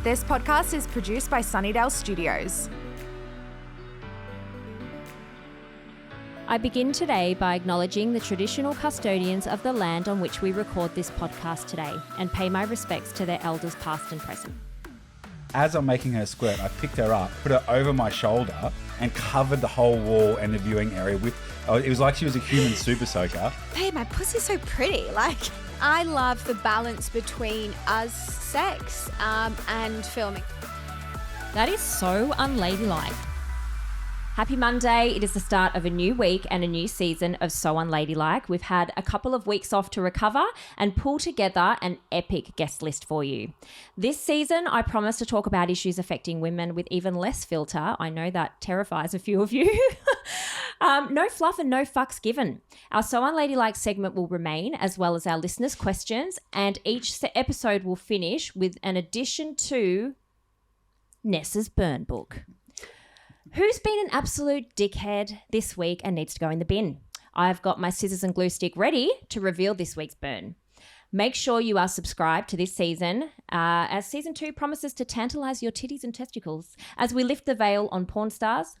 This podcast is produced by Sunnydale Studios. I begin today by acknowledging the traditional custodians of the land on which we record this podcast today and pay my respects to their elders past and present. As I'm making her squirt, I picked her up, put her over my shoulder and covered the whole wall and the viewing area with, it was like she was a human super soaker. Babe, my pussy's so pretty. I love the balance between us sex and filming. That is so unladylike. Happy Monday. It is the start of a new week and a new season of So Unladylike. We've had a couple of weeks off to recover and pull together an epic guest list for you. This season, I promise to talk about issues affecting women with even less filter. I know that terrifies a few of you. No fluff and no fucks given. Our So Unladylike segment will remain, as well as our listeners' questions, and each episode will finish with an addition to Nessa's burn book. Who's been an absolute dickhead this week and needs to go in the bin? I've got my scissors and glue stick ready to reveal this week's burn. Make sure you are subscribed to this season, as season 2 promises to tantalize your titties and testicles as we lift the veil on porn stars,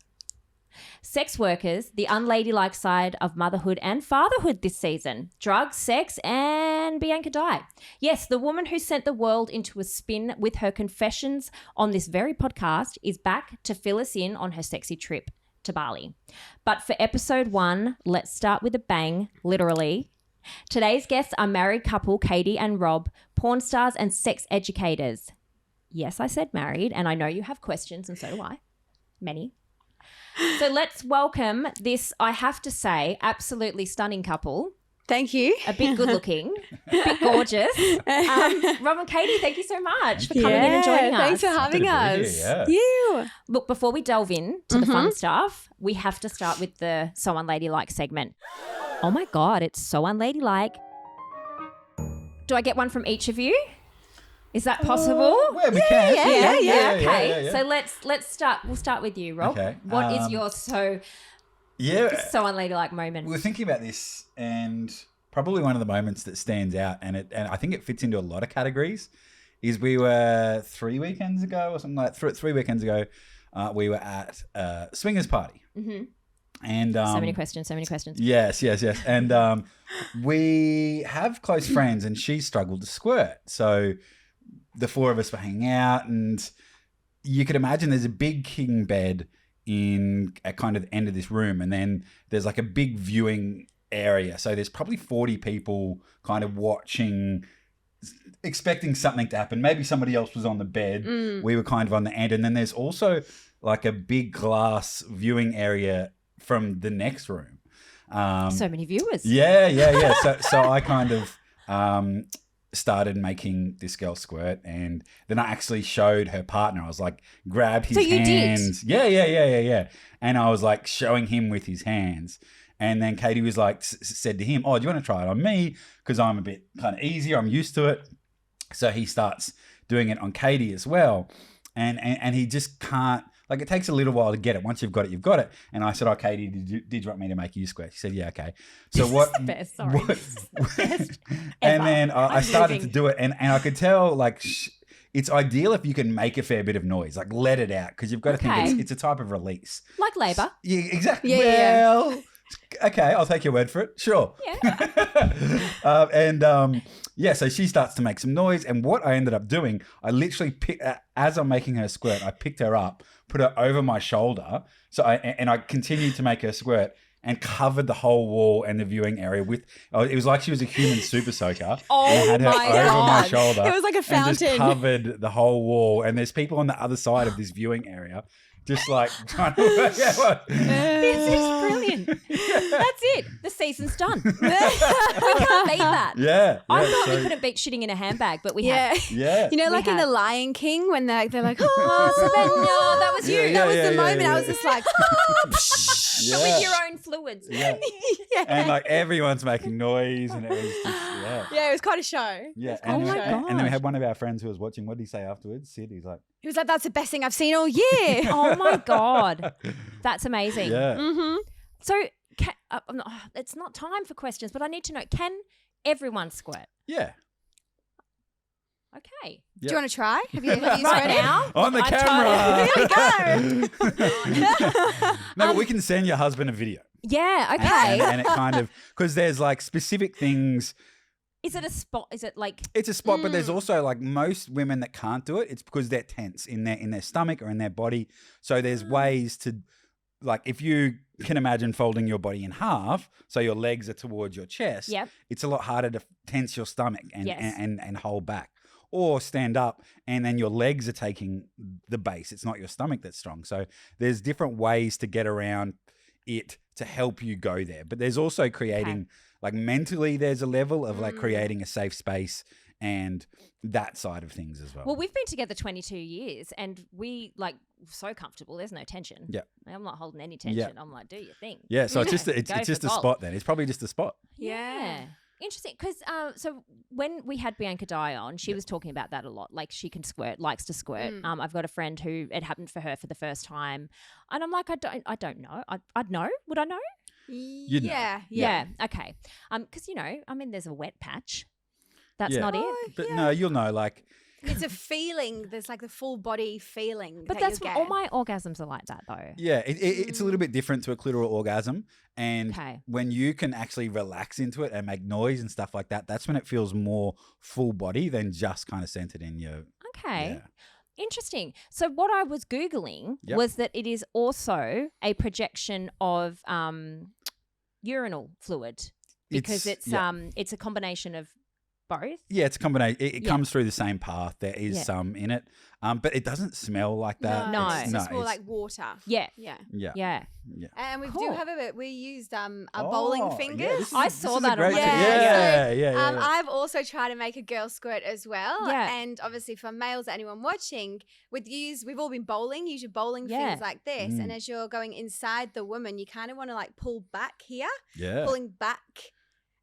sex workers, the unladylike side of motherhood and fatherhood this season, drugs, sex, and Bianca Dye. Yes, the woman who sent the world into a spin with her confessions on this very podcast is back to fill us in on her sexy trip to Bali. But for episode 1, let's start with a bang, literally. Today's guests are married couple Katy and Rob, porn stars and sex educators. Yes, I said married, and I know you have questions, and so do I. Many. So let's welcome this, I have to say, absolutely stunning couple. Thank you. A bit good looking, a bit gorgeous. Rob and Katy, thank you so much for coming in and joining us. Thanks for having us. You. Look, before we delve in to the fun stuff, we have to start with the So Unladylike segment. Oh my God, it's so unladylike. Do I get one from each of you? Is that possible? Well, we can. Yeah. Okay. So let's start. We'll start with you, Rob. Okay. What is your so unladylike moment? We were thinking about this, and probably one of the moments that stands out, and I think it fits into a lot of categories, is we were 3 weekends ago or something like 3 weekends ago, we were at a swingers party. Mm-hmm. And so many questions. Yes. And we have close friends, and she struggled to squirt. So the 4 of us were hanging out, and you could imagine there's a big king bed in at kind of the end of this room, and then there's like a big viewing area. So there's probably 40 people kind of watching, expecting something to happen. Maybe somebody else was on the bed. We were kind of on the end. And then there's also like a big glass viewing area from the next room. So many viewers. Yeah. So I kind of started making this girl squirt, and then I actually showed her partner. I was like, grab his hands. Yeah. And I was like showing him with his hands. And then Katy was like, said to him, oh, do you want to try it on me? Because I'm a bit kind of easier. I'm used to it. So he starts doing it on Katy as well. And he just can't, like, it takes a little while to get it. Once you've got it, you've got it. And I said, oh, Katy, did you want me to make you squirt? She said, yeah, okay. So what? The best, sorry. Best and then I started to do it. And I could tell, like, it's ideal if you can make a fair bit of noise, like let it out, because you've got to think it's a type of release. Like labour. Yeah, exactly. Well, okay, I'll take your word for it. Sure. Yeah. So she starts to make some noise, and what I ended up doing, I literally as I'm making her squirt, I picked her up, put her over my shoulder, I continued to make her squirt and covered the whole wall and the viewing area with, it was like she was a human super soaker. Oh, and I had her over my shoulder. It was like a fountain. And just covered the whole wall, and there's people on the other side of this viewing area just like trying to work out. This is brilliant. That's it. The season's done. We can't beat that. Yeah. I thought we couldn't beat shitting in a handbag, but we have. Yeah. You know, like in The Lion King when they're like, oh, no, that was you. That was the moment. I was just like, but with your own fluids. Yeah. And like everyone's making noise, and it was just, it was quite a show. Yeah. Oh my God. And then we had one of our friends who was watching. What did he say afterwards? Sid, he's like, he was like, that's the best thing I've seen all year. Oh my God. That's amazing. Yeah. Mm-hmm. So it's not time for questions, but I need to know, can everyone squirt? Yeah. Okay. Do you want to try? Have you Right squirted? now? On the camera. No, but we can send your husband a video. Yeah, okay. And it kind of, because there's like specific things. Is it a spot? Is it like... It's a spot, but there's also like most women that can't do it. It's because they're tense in their stomach or in their body. So there's ways to, like, if you can imagine folding your body in half, so your legs are towards your chest. Yep. It's a lot harder to tense your stomach and Yes. and hold back, or stand up and then your legs are taking the base. It's not your stomach that's strong. So there's different ways to get around it to help you go there. But there's also creating. Like mentally, there's a level of like creating a safe space and that side of things as well. Well, we've been together 22 years and we like so comfortable. There's no tension. Yeah. I'm not holding any tension. Yeah. I'm like, do your thing. Yeah, so it's just Go it's just for a gold. spot then. It's probably just a spot. Yeah. Interesting. Because so when we had Bianca Dye on, she was talking about that a lot. Like she can squirt, likes to squirt. I've got a friend who it happened for her for the first time. And I'm like, I don't know. I'd know. Would I know? You'd know. Yeah. Okay. Because there's a wet patch. That's not it. But no, you'll know. Like, It's a feeling. There's like the full body feeling. But that that's you get. all my orgasms are like that though. yeah, it's a little bit different to a clitoral orgasm, and Okay. when you can actually relax into it and make noise and stuff like that, that's when it feels more full body than just kind of centered in your. Okay. Yeah. Interesting. So what I was Googling Yep. was that it is also a projection of urinal fluid because it's a combination of both. Yeah, it's a combination. It Yeah. comes through the same path. There is Yeah. some in it, but it doesn't smell like that. No. It's just more like water. Yeah. Yeah. yeah, Yeah. yeah. And we Cool. do have a bit. We used our bowling Oh, fingers. yeah, this is- I this saw is a that on great my tip. video. Yeah, yeah. I've also tried to make a girl squirt as well. Yeah. And obviously for males, anyone watching, we've all been bowling. Use your bowling Yeah. fingers like this. Mm. And as you're going inside the woman, you kind of want to like pull back here, Yeah. pulling back.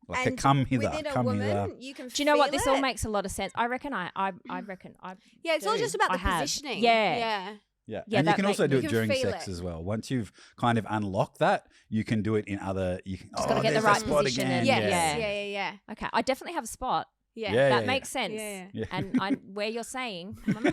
Like a and come hither, within a come woman, hither. you can Do you know what? feel This all it. makes a lot of sense. I reckon I Yeah, it's all do. just about I the have. positioning. Yeah. Yeah. Yeah, Yeah, and you that can make- also do you it can during feel sex it. as well. Once you've kind of unlocked that, you can do it in other. You can, Just gotta get the there's right that spot position again. and- Yes. Yeah. Yeah. Okay. I definitely have a spot. Yeah. Yeah. That makes sense. Yeah. And where you're saying, maybe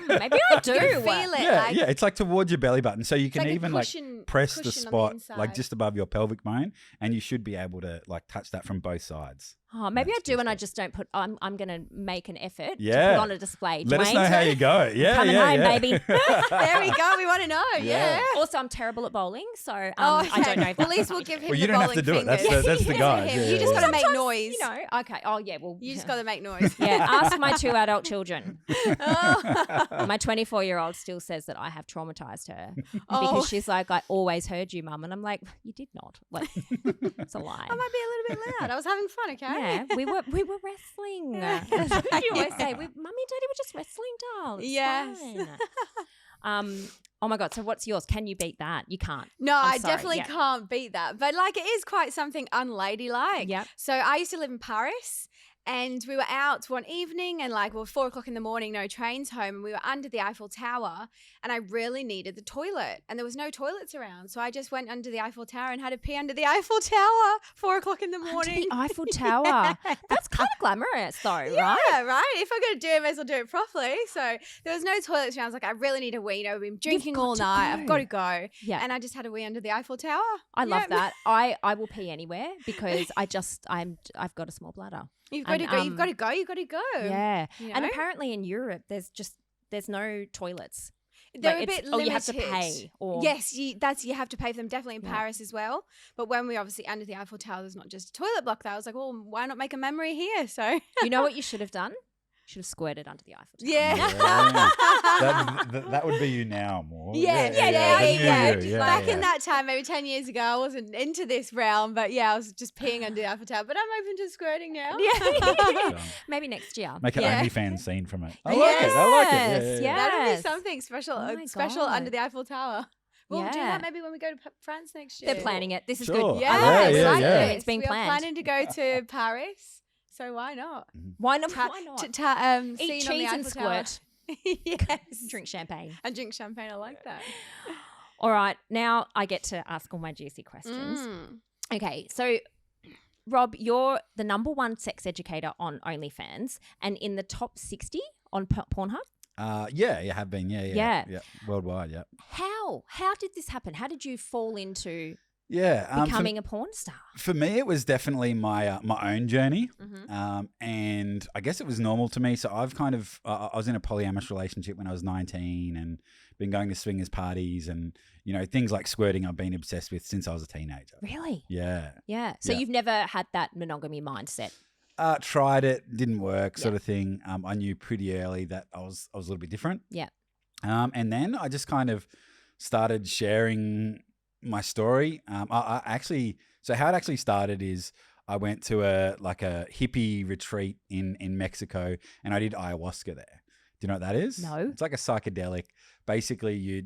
I do. You can feel it. Yeah, like, yeah, it's like towards your belly button, so you can like a even cushion- like press the cushion on the spot like inside. just above your pelvic bone, and you should be able to like touch that from both sides. Oh, maybe I That's do, and I good. just don't put. I'm going to make an effort to Yeah. put on a display. Let us Dwayne, know how you go. Yeah, coming yeah, home, yeah. baby. There we go. We want to know. Yeah. Yeah. Also, I'm terrible at bowling, so Oh, I don't know. If Well, that's at least we'll something give him Well, the you don't have bowling to do it. That's fingers. the guide. Him. Yeah, You yeah, just yeah. got to make Sometimes, noise. You know. Okay. Oh yeah. Well, You just got to make noise. Yeah. Ask my 2 adult children. Oh. My 24-year-old still says that I have traumatized her Oh. because she's like, I always heard you, Mum, and I'm like, you did not. Like, it's a lie. I might be a little bit loud. I was having fun, okay? Yeah, we were wrestling. That's what you always say. Mummy and Daddy were just wrestling, doll. It's Yes. fine. Oh my God. So what's yours? Can you beat that? You can't. No, I'm I sorry, definitely yeah. can't beat that. But like it is quite something unladylike. Yep. So I used to live in Paris. And we were out one evening and like, 4 o'clock in the morning, no trains home. And we were under the Eiffel Tower and I really needed the toilet. And there was no toilets around. So I just went under the Eiffel Tower and had to pee under the Eiffel Tower 4 o'clock in the morning. The Eiffel Tower. That's kind of glamorous though, right? Yeah, right. If I'm going to do it, I may as well do it properly. So there was no toilets around. I was like, I really need a wee. You know, we've been drinking got all to night. go. I've got to go. Yeah. And I just had a wee under the Eiffel Tower. I love Yep. that. I will pee anywhere because I've got a small bladder. You've got And, to go. You've got to go. You've got to go. Yeah. You And know? apparently in Europe there's no toilets. They're Like, a bit it's- limited. you have to pay. Or Yes, you have to pay for them definitely in Yeah. Paris as well. But when we obviously under the Eiffel Tower, there's not just a toilet block there. I was like, well, why not make a memory here? So you know what you should have done? Should have squirted under the Eiffel Tower. yeah. That would be you now more. Yeah, the new you, Back yeah. in that time, maybe 10 years ago, I wasn't into this realm, but yeah, I was just peeing under the Eiffel Tower. But I'm open to squirting now. Yeah. Maybe next year. Make an Yeah. OnlyFans scene from it. I like it. I like it. Yes, Yeah. That'll be Yes. something special, Oh my special God. under the Eiffel Tower. We'll do Yeah. that maybe when we go to France next year. They're planning it. This is Sure. good. Yeah, I love it. yeah, I like yeah. it. It's being we are planned. planning to go to Paris, so why not? Why not? Ta- Why not? Eat Eat cheese on the cheese and Eiffel Tower. squirt. Yes. Drink champagne. And drink champagne. I like that. All right. Now I get to ask all my juicy questions. Mm. Okay. So, Rob, you're the #1 sex educator on OnlyFans and in the top 60 on Pornhub? Yeah, you have been. Yeah. Worldwide, yeah. How did this happen? How did you fall into becoming a porn star? For me, it was definitely my own journey, Mm-hmm. and I guess it was normal to me. So I've kind of I was in a polyamorous relationship when I was 19, and been going to swingers parties, and things like squirting I've been obsessed with since I was a teenager. Really? Yeah. Yeah. So you've never had that monogamy mindset? Tried it, didn't work, sort of thing. I knew pretty early that I was a little bit different. Yeah. And then I just kind of started sharing my story. So how it actually started is I went to a hippie retreat in Mexico, and I did ayahuasca there. Do you know what that is? No. It's like a psychedelic. Basically,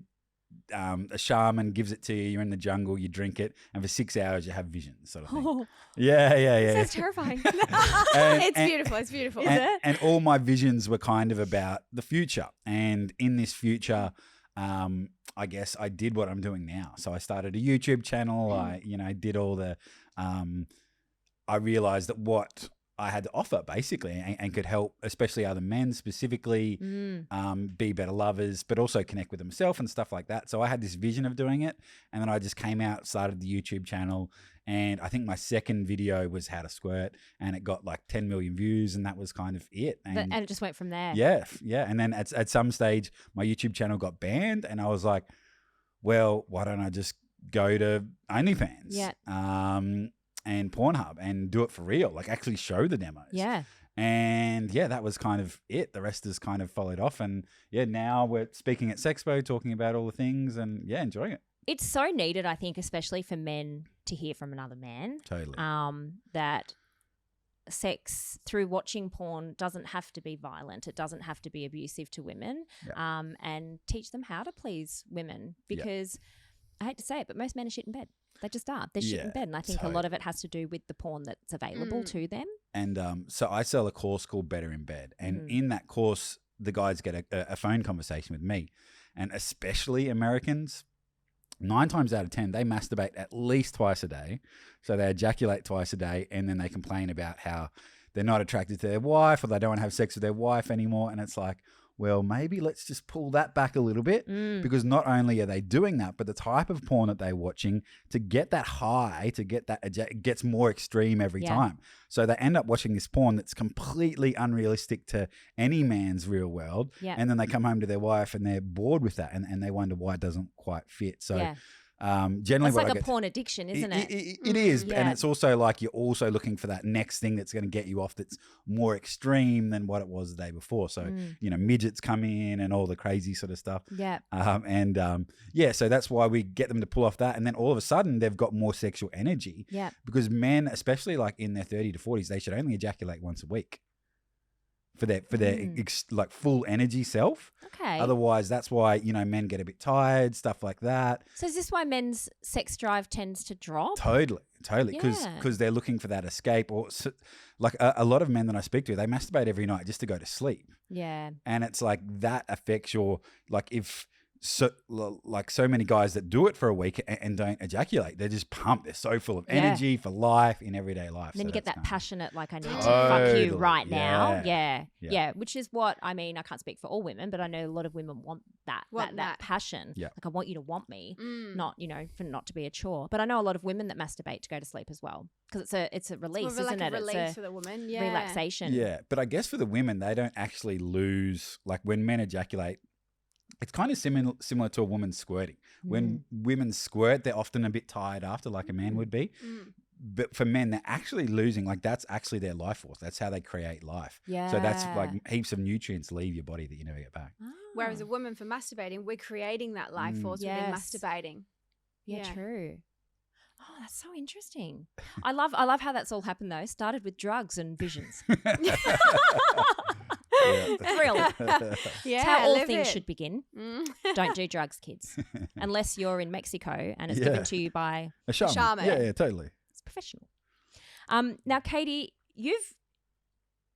a shaman gives it to you. You're in the jungle. You drink it, and for 6 hours you have visions, sort of thing. Oh, Yeah. Sounds terrifying. It's beautiful. It's beautiful. And all my visions were kind of about the future, and in this future, I guess I did what I'm doing now. So I started a YouTube channel. I did all the. I realized that what I had to offer basically and could help, especially other men specifically, be better lovers, but also connect with themselves and stuff like that. So I had this vision of doing it, and then I just came out, started the YouTube channel, and I think my second video was how to squirt, and it got like 10 million views, and that was kind of it. and it just went from there. Yeah. And then at some stage, my YouTube channel got banned, and I was like, well, why don't I just go to OnlyFans? Yeah. And Pornhub and do it for real, like actually show the demos. Yeah. And that was kind of it. The rest has kind of followed off. And now we're speaking at Sexpo, talking about all the things, and enjoying it. It's so needed, I think, especially for men to hear from another man. Totally. That sex through watching porn doesn't have to be violent. It doesn't have to be abusive to women. Yeah. And teach them how to please women, because I hate to say it, but most men are shit in bed. They just are. They're shit in bed. And I think a lot of it has to do with the porn that's available to them. And so I sell a course called Better in Bed. And in that course, the guys get a phone conversation with me. And especially Americans, 9 times out of 10, they masturbate at least twice a day. So they ejaculate twice a day, and then they complain about how they're not attracted to their wife, or they don't want to have sex with their wife anymore. And it's like, well, maybe let's just pull that back a little bit, because not only are they doing that, but the type of porn that they're watching to get that high, to get that, it gets more extreme every time. So they end up watching this porn that's completely unrealistic to any man's real world. Yeah. And then they come home to their wife and they're bored with that, and they wonder why it doesn't quite fit. So generally, it's like a porn addiction, isn't it? It is, and it's also like you're also looking for that next thing that's going to get you off, that's more extreme than what it was the day before. So midgets come in and all the crazy sort of stuff. Yeah. So that's why we get them to pull off that, and then all of a sudden they've got more sexual energy. Yeah. Because men, especially like in their 30 to 40s, they should only ejaculate once a week for their like full energy self. Okay. Otherwise, that's why men get a bit tired, stuff like that. So is this why men's sex drive tends to drop? Totally, because they're looking for that escape. Or like a lot of men that I speak to, they masturbate every night just to go to sleep. Yeah. And it's like that affects your, like, if so many guys that do it for a week and don't ejaculate, they're just pumped. They're so full of energy for life in everyday life. And then you get that passionate, like, I need to fuck you right now. Yeah. Which is what, I mean, I can't speak for all women, but I know a lot of women want that passion. Yeah. Like, I want you to want me, not, for not to be a chore. But I know a lot of women that masturbate to go to sleep as well, because it's a release, isn't it? Release it's for the woman, relaxation. Yeah. But I guess for the women, they don't actually lose, like, when men ejaculate, it's kind of similar to a woman squirting. When women squirt, they're often a bit tired after, like a man would be. But for men, they're actually losing, like, that's actually their life force. That's how they create life. Yeah. So that's like heaps of nutrients leave your body that you never get back. Oh. Whereas a woman, for masturbating, we're creating that life force within masturbating. Yeah, true. Oh, that's so interesting. I love how that's all happened though. Started with drugs and visions. Thrilled. It's how all things should begin. Don't do drugs, kids, unless you're in Mexico and it's given to you by a shaman. Yeah, totally. It's professional. Now, Katy, you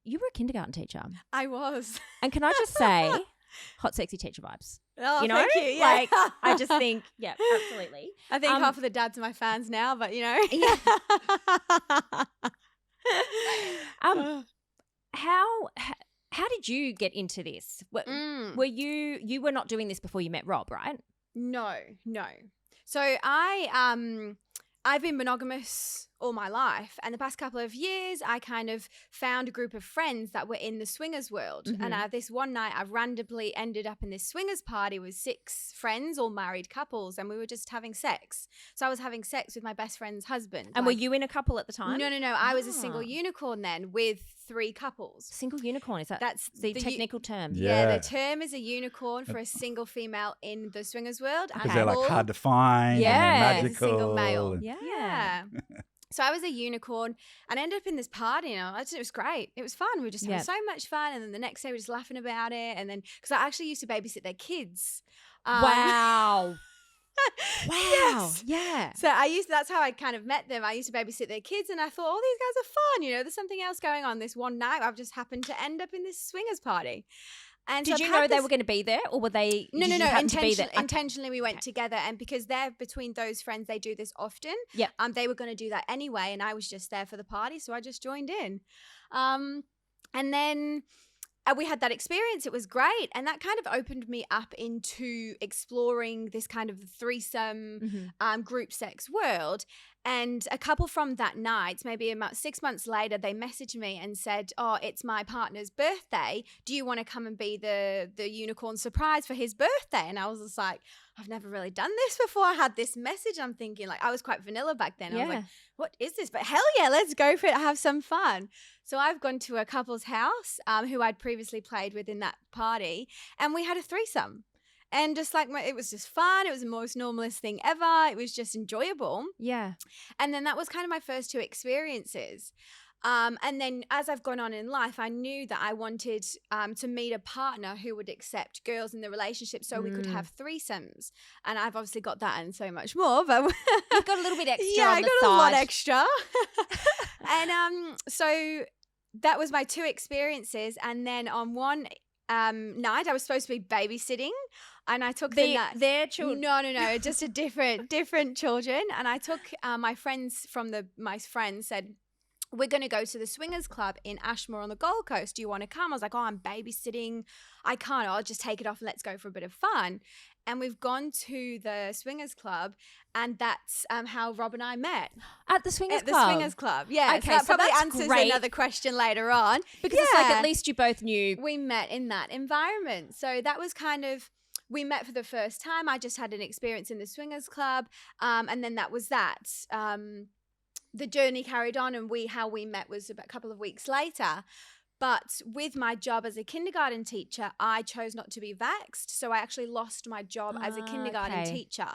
were a kindergarten teacher. I was. And can I just say, hot, sexy teacher vibes. Oh, thank you. Yeah. Like, I just think, absolutely. I think half of the dads are my fans now, but How did you get into this? Were you were not doing this before you met Rob, right? No. So I've been monogamous all my life, and the past couple of years I kind of found a group of friends that were in the swingers world. And this one night I randomly ended up in this swingers party with 6 friends, all married couples, and we were just having sex. So I was having sex with my best friend's husband. And were you in a couple at the time? No. I was a single unicorn then with 3 couples. Single unicorn, is That's the technical term? Yeah, the term is a unicorn for a single female in the swingers world. Because they're like hard to find. Yeah, and as a single male. Yeah. So I was a unicorn and I ended up in this party, it was great. It was fun. We were just having so much fun. And then the next day we were just laughing about it. And then, because I actually used to babysit their kids. Wow. Wow. Yes. Yeah. So that's how I kind of met them. I used to babysit their kids and I thought, these guys are fun. There's something else going on. This one night I've just happened to end up in this swingers party. And did you know they were going to be there, or were they? No. Intentionally, we went together, and because they're between those friends, they do this often. Yeah. They were going to do that anyway, and I was just there for the party, so I just joined in. And then we had that experience. It was great, and that kind of opened me up into exploring this kind of threesome group sex world. And a couple from that night, maybe about 6 months later, they messaged me and said, it's my partner's birthday. Do you want to come and be the unicorn surprise for his birthday? And I was just like, I've never really done this before. I had this message. I'm thinking, like, I was quite vanilla back then. I was like, what is this? But hell yeah, let's go for it. Have some fun. So I've gone to a couple's house who I'd previously played with in that party, and we had a threesome. And just like it was just fun. It was the most normalist thing ever. It was just enjoyable. Yeah. And then that was kind of my first 2 experiences. And then as I've gone on in life, I knew that I wanted to meet a partner who would accept girls in the relationship so we could have threesomes. And I've obviously got that and so much more. But you've got a little bit extra on the I got side. a lot extra. And so that was my 2 experiences. And then on one night, I was supposed to be babysitting. And I took their children. No, just a different children. And I took my friends my friends said, we're going to go to the swingers club in Ashmore on the Gold Coast. Do you want to come? I was like, I'm babysitting. I can't. I'll just take it off and let's go for a bit of fun. And we've gone to the swingers club, and that's how Rob and I met. At the swingers club? At the swingers club, yeah. Okay, so that probably that's answers great. another question later on. Because it's like at least you both knew. We met in that environment. So that was kind of... We met for the first time. I just had an experience in the swingers club, and then that was that. The journey carried on, and how we met was about a couple of weeks later. But with my job as a kindergarten teacher, I chose not to be vaxxed, so I actually lost my job as a kindergarten teacher.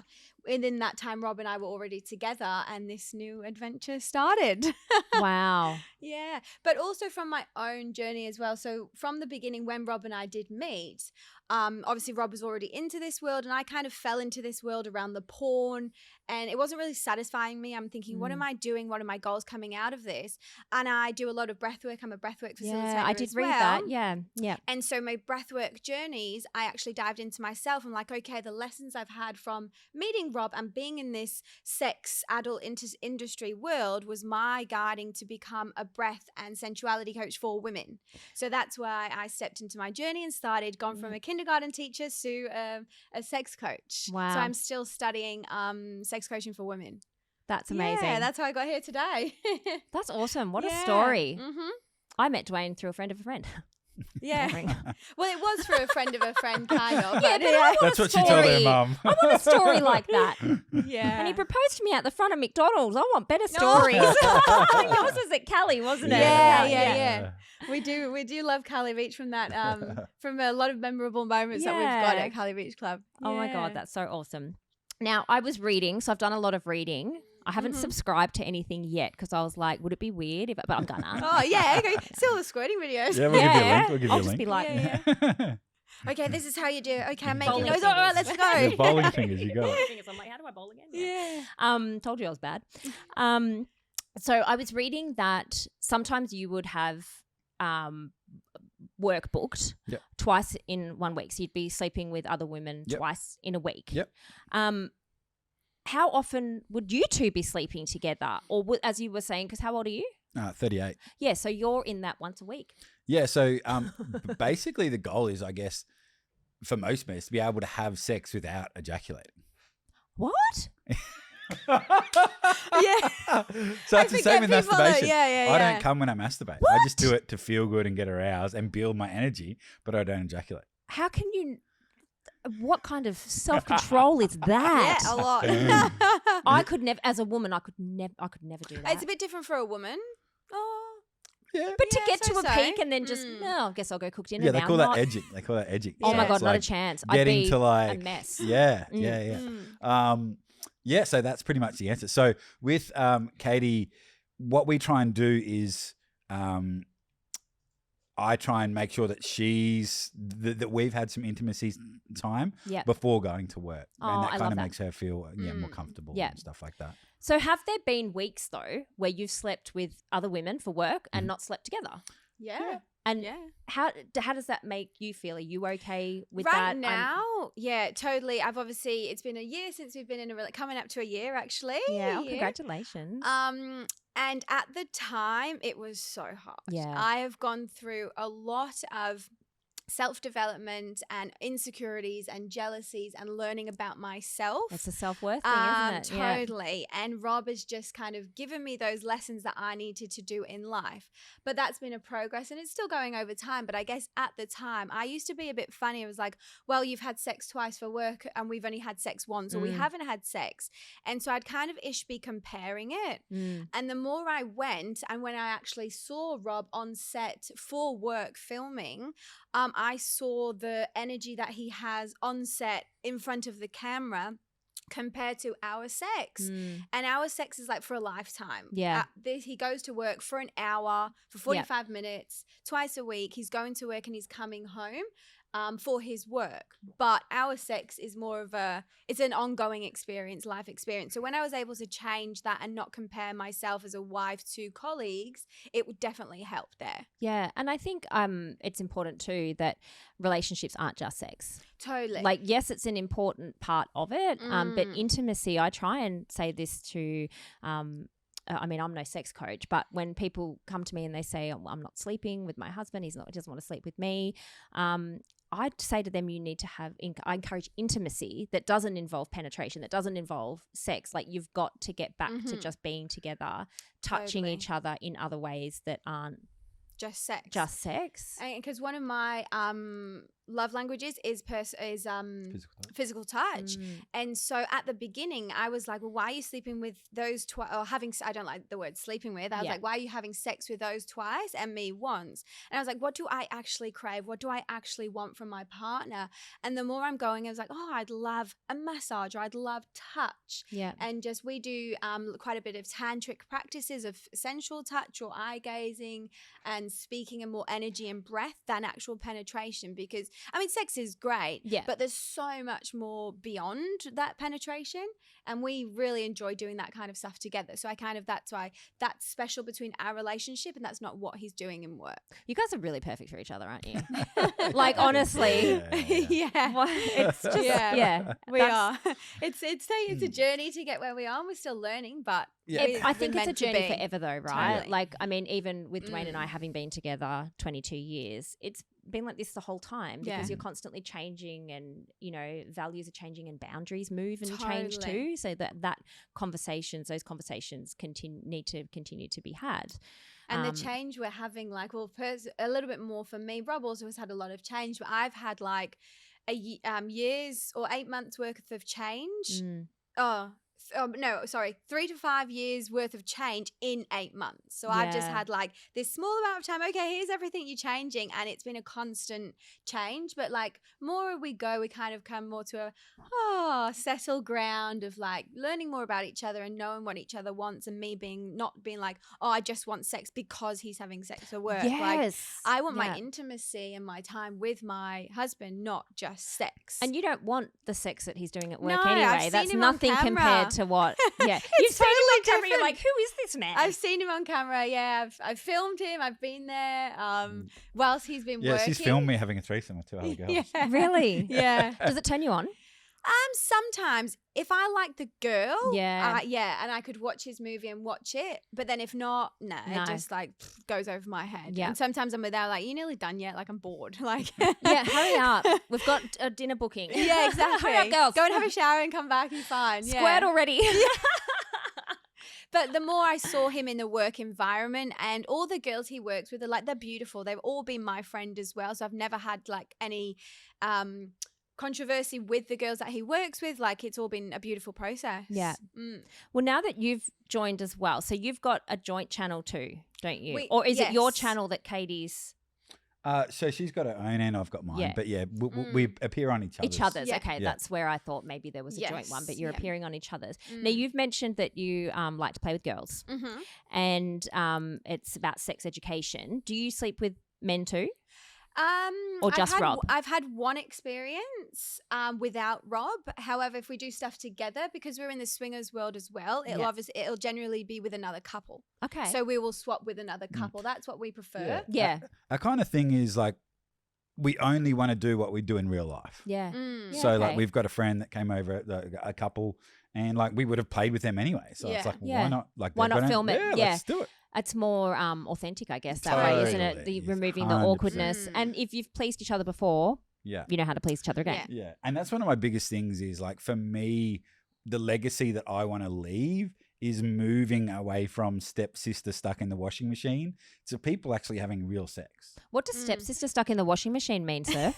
And in that time, Rob and I were already together, and this new adventure started. Wow. Yeah, but also from my own journey as well. So from the beginning, when Rob and I did meet, obviously Rob was already into this world, and I kind of fell into this world around the porn, and it wasn't really satisfying me. I'm thinking, what am I doing? What are my goals coming out of this? And I do a lot of breath work. I'm a breath work facilitator. Yeah, I did read that. Yeah. And so my breath work journeys, I actually dived into myself. I'm like, okay, the lessons I've had from meeting Rob and being in this sex adult industry world was my guiding to become a breath and sensuality coach for women. So that's why I stepped into my journey and gone from a kindergarten teacher to a sex coach. Wow. So I'm still studying sex coaching for women. That's amazing. Yeah, that's how I got here today. That's awesome. What a story. Mm-hmm. I met Dwayne through a friend of a friend. Yeah. Well, it was for a friend of a friend, kind of. Yeah, but I want That's a what story. she told her mum. I want a story like that. Yeah. And he proposed to me at the front of McDonald's. I want better stories. Yours was at Cali, wasn't it? Yeah. We do love Cali Beach from that, from a lot of memorable moments that we've got at Cali Beach Club. Oh my God, that's so awesome. Now, I was reading, so I've done a lot of reading. I haven't subscribed to anything yet because I was like, would it be weird if? But I'm gonna. Oh yeah, okay. Still the squirting videos. Yeah, we'll give you a link. We'll give you a I'll link. just be like, Okay, this is how you do it. Okay, I'm making Bowling noise. All right, fingers. let's go. Your bowling fingers, you got it. I'm like, how do I bowl again? Yeah. Told you I was bad. So I was reading that sometimes you would have work booked twice in 1 week. So you'd be sleeping with other women twice in a week. Yep. How often would you two be sleeping together? Or as you were saying, because how old are you? 38. Yeah, so you're in that once a week. Yeah, so basically the goal is, I guess, for most men, is to be able to have sex without ejaculating. What? Yeah. So it's the same in masturbation. Yeah. I don't come when I masturbate. What? I just do it to feel good and get aroused and build my energy, but I don't ejaculate. How can you? What kind of self-control is that? Yeah, a lot. I could never, as a woman, I could never do that. It's a bit different for a woman. Oh. Yeah. But to get to a so. peak and then just, no, I guess I'll go cook dinner Yeah, now. they call that edging. They call that edging. Oh my Yeah. God, It's not a like chance. I'd getting be to like a mess. Yeah. Mm. Yeah, so that's pretty much the answer. So with Katy, what we try and do is I try and make sure that that we've had some intimacy time before going to work. Oh, and that I kind love of that. makes her feel more comfortable and stuff like that. So have there been weeks though where you've slept with other women for work and not slept together? Yeah. And how does that make you feel? Are you okay with right that? now? Yeah, totally. It's been a year since we've been in coming up to a year actually. Yeah, Yeah. congratulations. And at the time it was so hard. Yeah. I have gone through a lot of self-development and insecurities and jealousies and learning about myself. It's a self-worth thing, isn't it? Totally. And Rob has just kind of given me those lessons that I needed to do in life. But that's been a progress and it's still going over time. But I guess at the time, I used to be a bit funny. I was like, well, you've had sex twice for work and we've only had sex once or we haven't had sex. And so I'd kind of be comparing it. And the more I went and when I actually saw Rob on set for work filming, I saw the energy that he has on set in front of the camera compared to our sex. And our sex is like for a lifetime. Yeah. He goes to work for an hour, for 45 minutes, twice a week. He's going to work and he's coming home for his work. But our sex is more of it's an ongoing experience, life experience. So when I was able to change that and not compare myself as a wife to colleagues, it would definitely help there. Yeah. And I think it's important too that relationships aren't just sex. Totally. Like, yes, it's an important part of it, but intimacy, I try and say this to I mean, I'm no sex coach, but when people come to me and they say, oh, I'm not sleeping with my husband, he doesn't want to sleep with me, I'd say to them, you need to I encourage intimacy that doesn't involve penetration, that doesn't involve sex. Like, you've got to get back to just being together, touching each other in other ways that aren't just sex. Just sex. Because one of my love languages is physical touch. And so at the beginning, I was like, well, why are you sleeping with those twice? Or I don't like the word sleeping with. I was like, why are you having sex with those twice and me once? And I was like, what do I actually crave? What do I actually want from my partner? And the more I'm going, I was like, oh, I'd love a massage, or I'd love touch. Yeah. And just we do quite a bit of tantric practices of sensual touch or eye gazing and speaking in more energy and breath than actual penetration, because I mean, sex is great, but there's so much more beyond that penetration, and we really enjoy doing that kind of stuff together. So that's why that's special between our relationship, and that's not what he's doing in work. You guys are really perfect for each other, aren't you? Like, honestly. It's just, we are. It's a journey to get where we are, and we're still learning, but I think it's a journey forever though, right? Totally. Like, I mean, even with Dwayne and I having been together 22 years, it's been like this the whole time, because you're constantly changing, and, you know, values are changing and boundaries move and change too. So those conversations need to continue to be had. And the change we're having, like, well, a little bit more for me. Rob also has had a lot of change, but I've had like years or 8 months worth of change. 3 to 5 years worth of change in 8 months. So I've just had like this small amount of time. Okay, here's everything you're changing, and it's been a constant change. But like, more we go, we kind of come more to a settled ground of like learning more about each other and knowing what each other wants, and me not being like, oh, I just want sex because he's having sex for work. Yes. Like, I want my intimacy and my time with my husband, not just sex. And you don't want the sex that he's doing at work No, anyway. I've seen That's him on nothing camera. compared to what. Yeah, you've seen him on camera. You're like, who is this man? I've seen him on camera. Yeah, I've filmed him. I've been there. Whilst he's been working. Yeah, she's filmed me having a threesome with two other girls. Yeah. Really? Yeah. Does it turn you on? Sometimes if I like the girl, Yeah. and I could watch his movie and watch it. But then if not, no. It just like goes over my head. Yeah. And sometimes I'm without like, you nearly done yet? Like I'm bored. Like Yeah, hurry up. We've got a dinner booking. yeah, exactly. Hurry up, girls. Go and have a shower and come back. You're fine. Squirt already. But the more I saw him in the work environment, and all the girls he works with are like, they're beautiful. They've all been my friend as well. So I've never had like any controversy with the girls that he works with. Like it's all been a beautiful process. Yeah. Well, now that you've joined as well, so you've got a joint channel too, don't you? Or is it your channel that Katie's? So she's got her own and I've got mine. Yeah. But yeah, we appear on each other's. Each other's. Yeah. Okay, Yeah. that's where I thought maybe there was a joint one, but you're Yeah. appearing on each other's. Now, you've mentioned that you like to play with girls, and it's about sex education. Do you sleep with men too? Or just Rob? I've had one experience without Rob. However, if we do stuff together, because we're in the swingers world as well, it'll generally be with another couple. Okay. So we will swap with another couple. That's what we prefer. Yeah. Our kind of thing is like we only want to do what we do in real life. Yeah. So like we've got a friend that came over, a couple, and like we would have played with them anyway. So it's like, why not? Like, why not film it? Yeah, let's do it. It's more authentic, I guess, that way, isn't it? The removing the 100%. awkwardness. And if you've pleased each other before, Yeah. you know how to please each other again. Yeah. And that's one of my biggest things is like for me, the legacy that I want to leave is moving away from stepsister stuck in the washing machine to people actually having real sex. What does stepsister stuck in the washing machine mean, sir?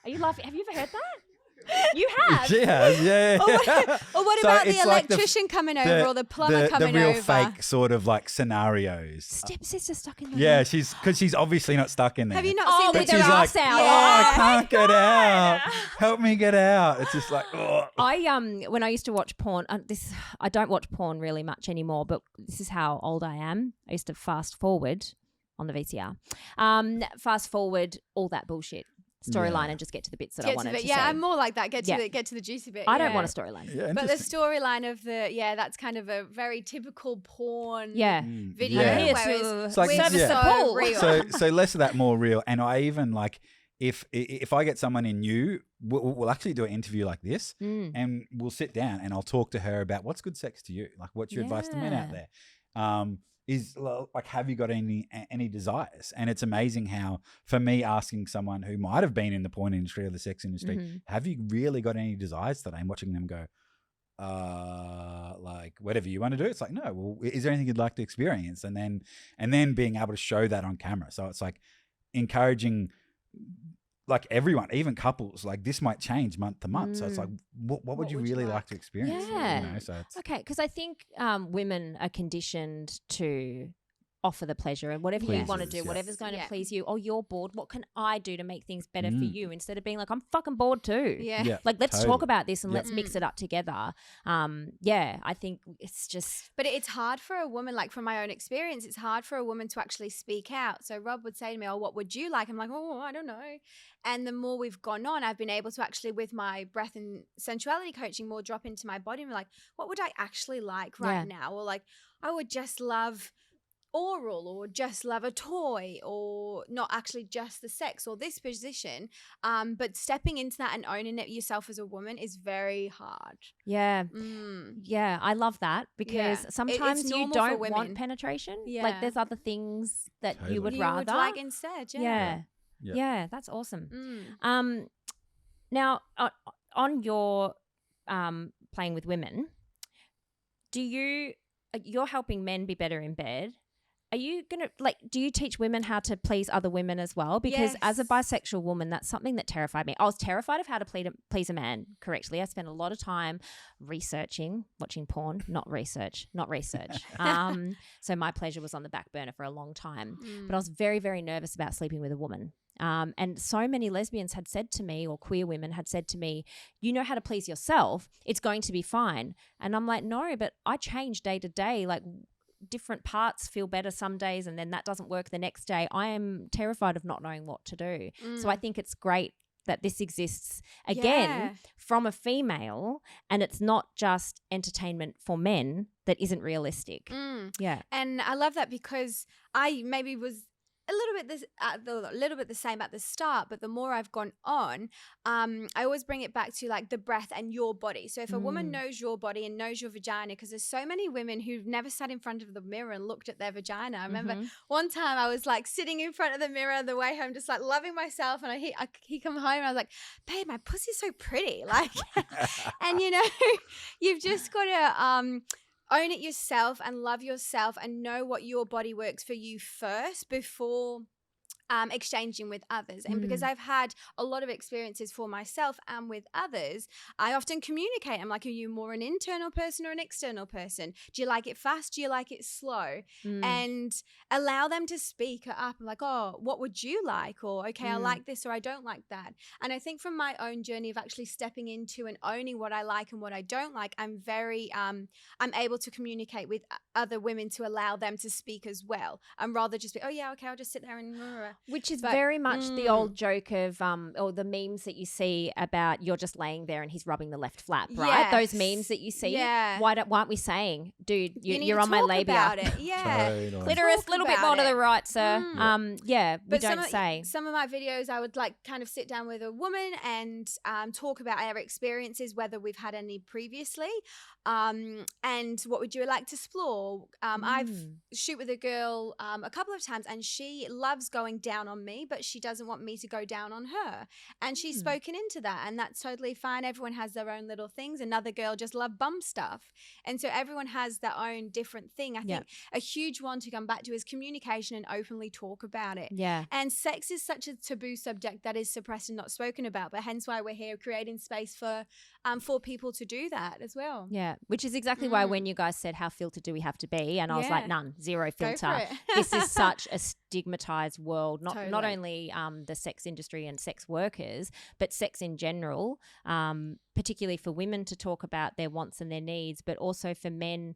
Are you laughing? Have you ever heard that? You have? Yeah. Or what So about the it's like electrician coming over or the plumber coming the real over? fake sort of like scenarios. Stepsister stuck in the Yeah, because she's obviously not stuck in there. Have you not Oh, seen with the her she's like, ass out. oh, Yeah. I can't get out. Help me get out. It's just like, oh. When I used to watch porn, I don't watch porn really much anymore, but this is how old I am. I used to fast forward on the VCR. Fast forward all that bullshit storyline and just get to the bits that I wanted to say. Yeah, I'm more like that. Get to the juicy bit. I don't want a storyline. Yeah, But the interesting. storyline of that's kind of a very typical porn video. Yeah. Whereas It's like, we're yeah. so real. So less of that, more real. And I even like if I get someone in you, we'll actually do an interview like this, and we'll sit down and I'll talk to her about what's good sex to you, like what's your advice to men out there. Is like, have you got any desires? And it's amazing how, for me, asking someone who might have been in the porn industry or the sex industry, have you really got any desires today? And watching them go, like whatever you want to do. It's like, no. Well, is there anything you'd like to experience? And then being able to show that on camera. So it's like encouraging, like everyone, even couples, like this might change month to month. So it's like, what would you really like to experience? Yeah. You know, so it's, Okay, because I think women are conditioned to offer the pleasure and whatever you want to do, Pleasures, whatever's going to Yeah. please you. Oh, you're bored. What can I do to make things better for you? Instead of being like, I'm fucking bored too. Yeah. Like, let's totally. talk about this and let's mix it up together. I think it's just. But it's hard for a woman, like from my own experience, it's hard for a woman to actually speak out. So Rob would say to me, oh, what would you like? I'm like, oh, I don't know. And the more we've gone on, I've been able to actually, with my breath and sensuality coaching, more drop into my body and be like, what would I actually like right now? Or like, I would just love oral, or just love a toy, or not actually just the sex or this position. But stepping into that and owning it yourself as a woman is very hard. Yeah. Yeah, I love that because Yeah. sometimes It's you normal for don't women. want penetration. Yeah. Like there's other things that you would You rather. would like instead, Yeah. Yeah. Yeah, that's awesome. Mm. Now, on your playing with women, you're helping men be better in bed. Are you going to, do you teach women how to please other women as well? Because as a Yes. bisexual woman, that's something that terrified me. I was terrified of how to please a man correctly. I spent a lot of time researching, watching porn, not research. So my pleasure was on the back burner for a long time. But I was very, very nervous about sleeping with a woman. And so many lesbians had said to me, or queer women had said to me, you know how to please yourself. It's going to be fine. And I'm like, no, but I change day to day. Like, different parts feel better some days and then that doesn't work the next day. I am terrified of not knowing what to do. So I think it's great that this exists again from a female, and it's not just entertainment for men that isn't realistic. Yeah. And I love that because I maybe was a little bit the same at the start, but the more I've gone on, I always bring it back to like the breath and your body. So if a woman knows your body and knows your vagina, because there's so many women who've never sat in front of the mirror and looked at their vagina. I remember one time I was like sitting in front of the mirror the way home, just like loving myself, and he come home and I was like, babe, my pussy's so pretty, like, and you know, you've just got to own it yourself and love yourself and know what your body works for you first before exchanging with others. And because I've had a lot of experiences for myself and with others, I often communicate. I'm like, are you more an internal person or an external person? Do you like it fast? Do you like it slow? And allow them to speak up. I'm like, oh, what would you like? Or, okay, I like this or I don't like that. And I think from my own journey of actually stepping into and owning what I like and what I don't like, I'm very, I'm able to communicate with other women to allow them to speak as well. And rather just be, oh yeah, okay, I'll just sit there and which is very much the old joke of or the memes that you see about you're just laying there and he's rubbing the left flap, right? Those memes that you see. Yeah. Why aren't we saying, dude, you're on my talk labia? About it. Yeah. Totally. Clitoris, a little bit more to the right, sir. Yeah, we But don't say. Some of my videos, I would like kind of sit down with a woman and talk about our experiences, whether we've had any previously, and what would you like to explore. I've shoot with a girl a couple of times, and she loves going down on me, but she doesn't want me to go down on her, and she's spoken into that, and that's totally fine. Everyone has their own little things. Another girl just love bum stuff, and so everyone has their own different thing. I think a huge one to come back to is communication and openly talk about it. And sex is such a taboo subject that is suppressed and not spoken about, but hence why we're here creating space for people to do that as well. Which is exactly why when you guys said how filtered do we have to be, and I was like, none, zero filter. Go for it. This is such a stigmatized world, not only the sex industry and sex workers, but sex in general, particularly for women to talk about their wants and their needs, but also for men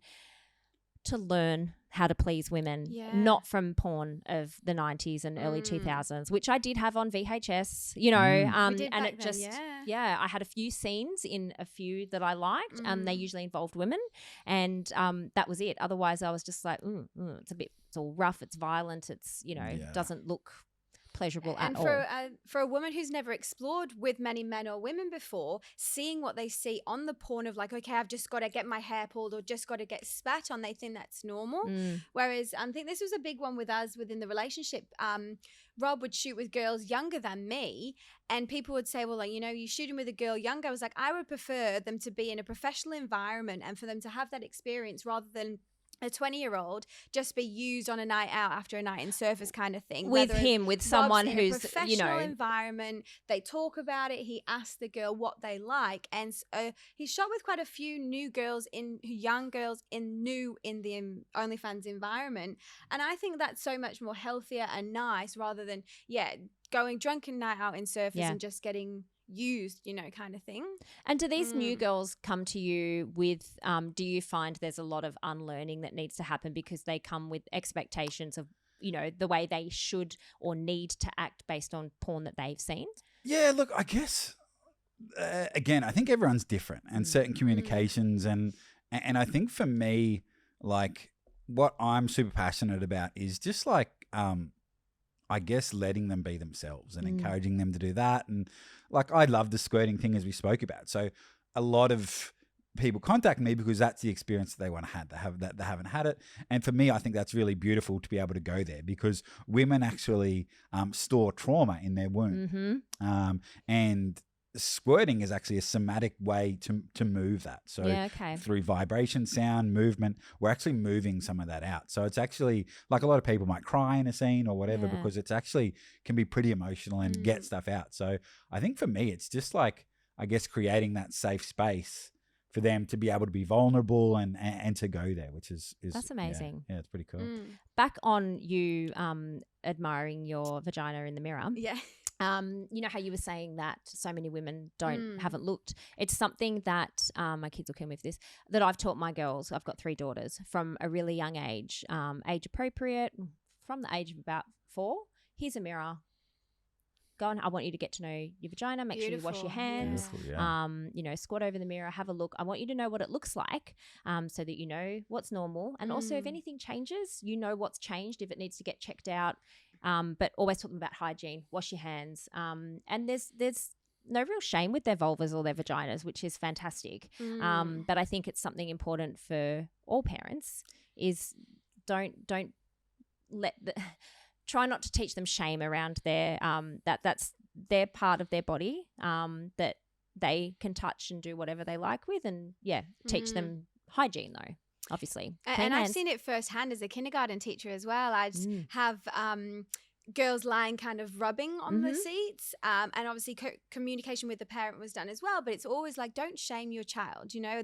to learn how to please women, not from porn of the 90s and early 2000s, which I did have on VHS, you know, and it just, I had a few scenes in a few that I liked, and they usually involved women, and that was it. Otherwise I was just like, it's all rough, it's violent, it's, you know, doesn't look pleasurable at all. And for a woman who's never explored with many men or women before, seeing what they see on the porn of like, okay, I've just got to get my hair pulled or just got to get spat on, they think that's normal. Whereas I think this was a big one with us within the relationship. Rob would shoot with girls younger than me, and people would say, well, like, you know, you're shooting with a girl younger. I was like, I would prefer them to be in a professional environment and for them to have that experience rather than a 20-year-old just be used on a night out after a night in surfers kind of thing. With someone in who's, a professional environment, they talk about it. He asked the girl what they like, and he shot with quite a few young girls in the OnlyFans environment, and I think that's so much more healthier and nice rather than going drunken night out in surfers and just getting used, you know, kind of thing. And do these new girls come to you with do you find there's a lot of unlearning that needs to happen because they come with expectations of, you know, the way they should or need to act based on porn that they've seen? Yeah, look, I guess again, I think everyone's different, and certain communications and I think for me, like, what I'm super passionate about is just like I guess letting them be themselves and encouraging them to do that. And like, I love the squirting thing, as we spoke about. So a lot of people contact me because that's the experience that they want to have. They haven't had it. And for me, I think that's really beautiful to be able to go there, because women actually store trauma in their womb. And squirting is actually a somatic way to move that. So through vibration, sound, movement, we're actually moving some of that out. So it's actually like, a lot of people might cry in a scene or whatever because it's actually can be pretty emotional and get stuff out. So I think for me, it's just like, I guess, creating that safe space for them to be able to be vulnerable and to go there, which is that's amazing. Yeah, it's pretty cool. Back on you admiring your vagina in the mirror. You know how you were saying that so many women haven't looked. It's something that my kids will kill me for this, that I've taught my girls. I've got 3 daughters from a really young age, age appropriate, from the age of about 4. Here's a mirror. Go on. I want you to get to know your vagina. Make sure you wash your hands. You know, squat over the mirror, have a look. I want you to know what it looks like, so that you know what's normal, and also if anything changes, you know what's changed. If it needs to get checked out, But always talk to them about hygiene, wash your hands. And there's no real shame with their vulvas or their vaginas, which is fantastic. But I think it's something important for all parents is don't try not to teach them shame around their that's their part of their body that they can touch and do whatever they like with, and teach them hygiene though, obviously. And I've seen it firsthand as a kindergarten teacher as well. I'd have girls lying kind of rubbing on the seats, and obviously communication with the parent was done as well, but it's always like, don't shame your child, you know.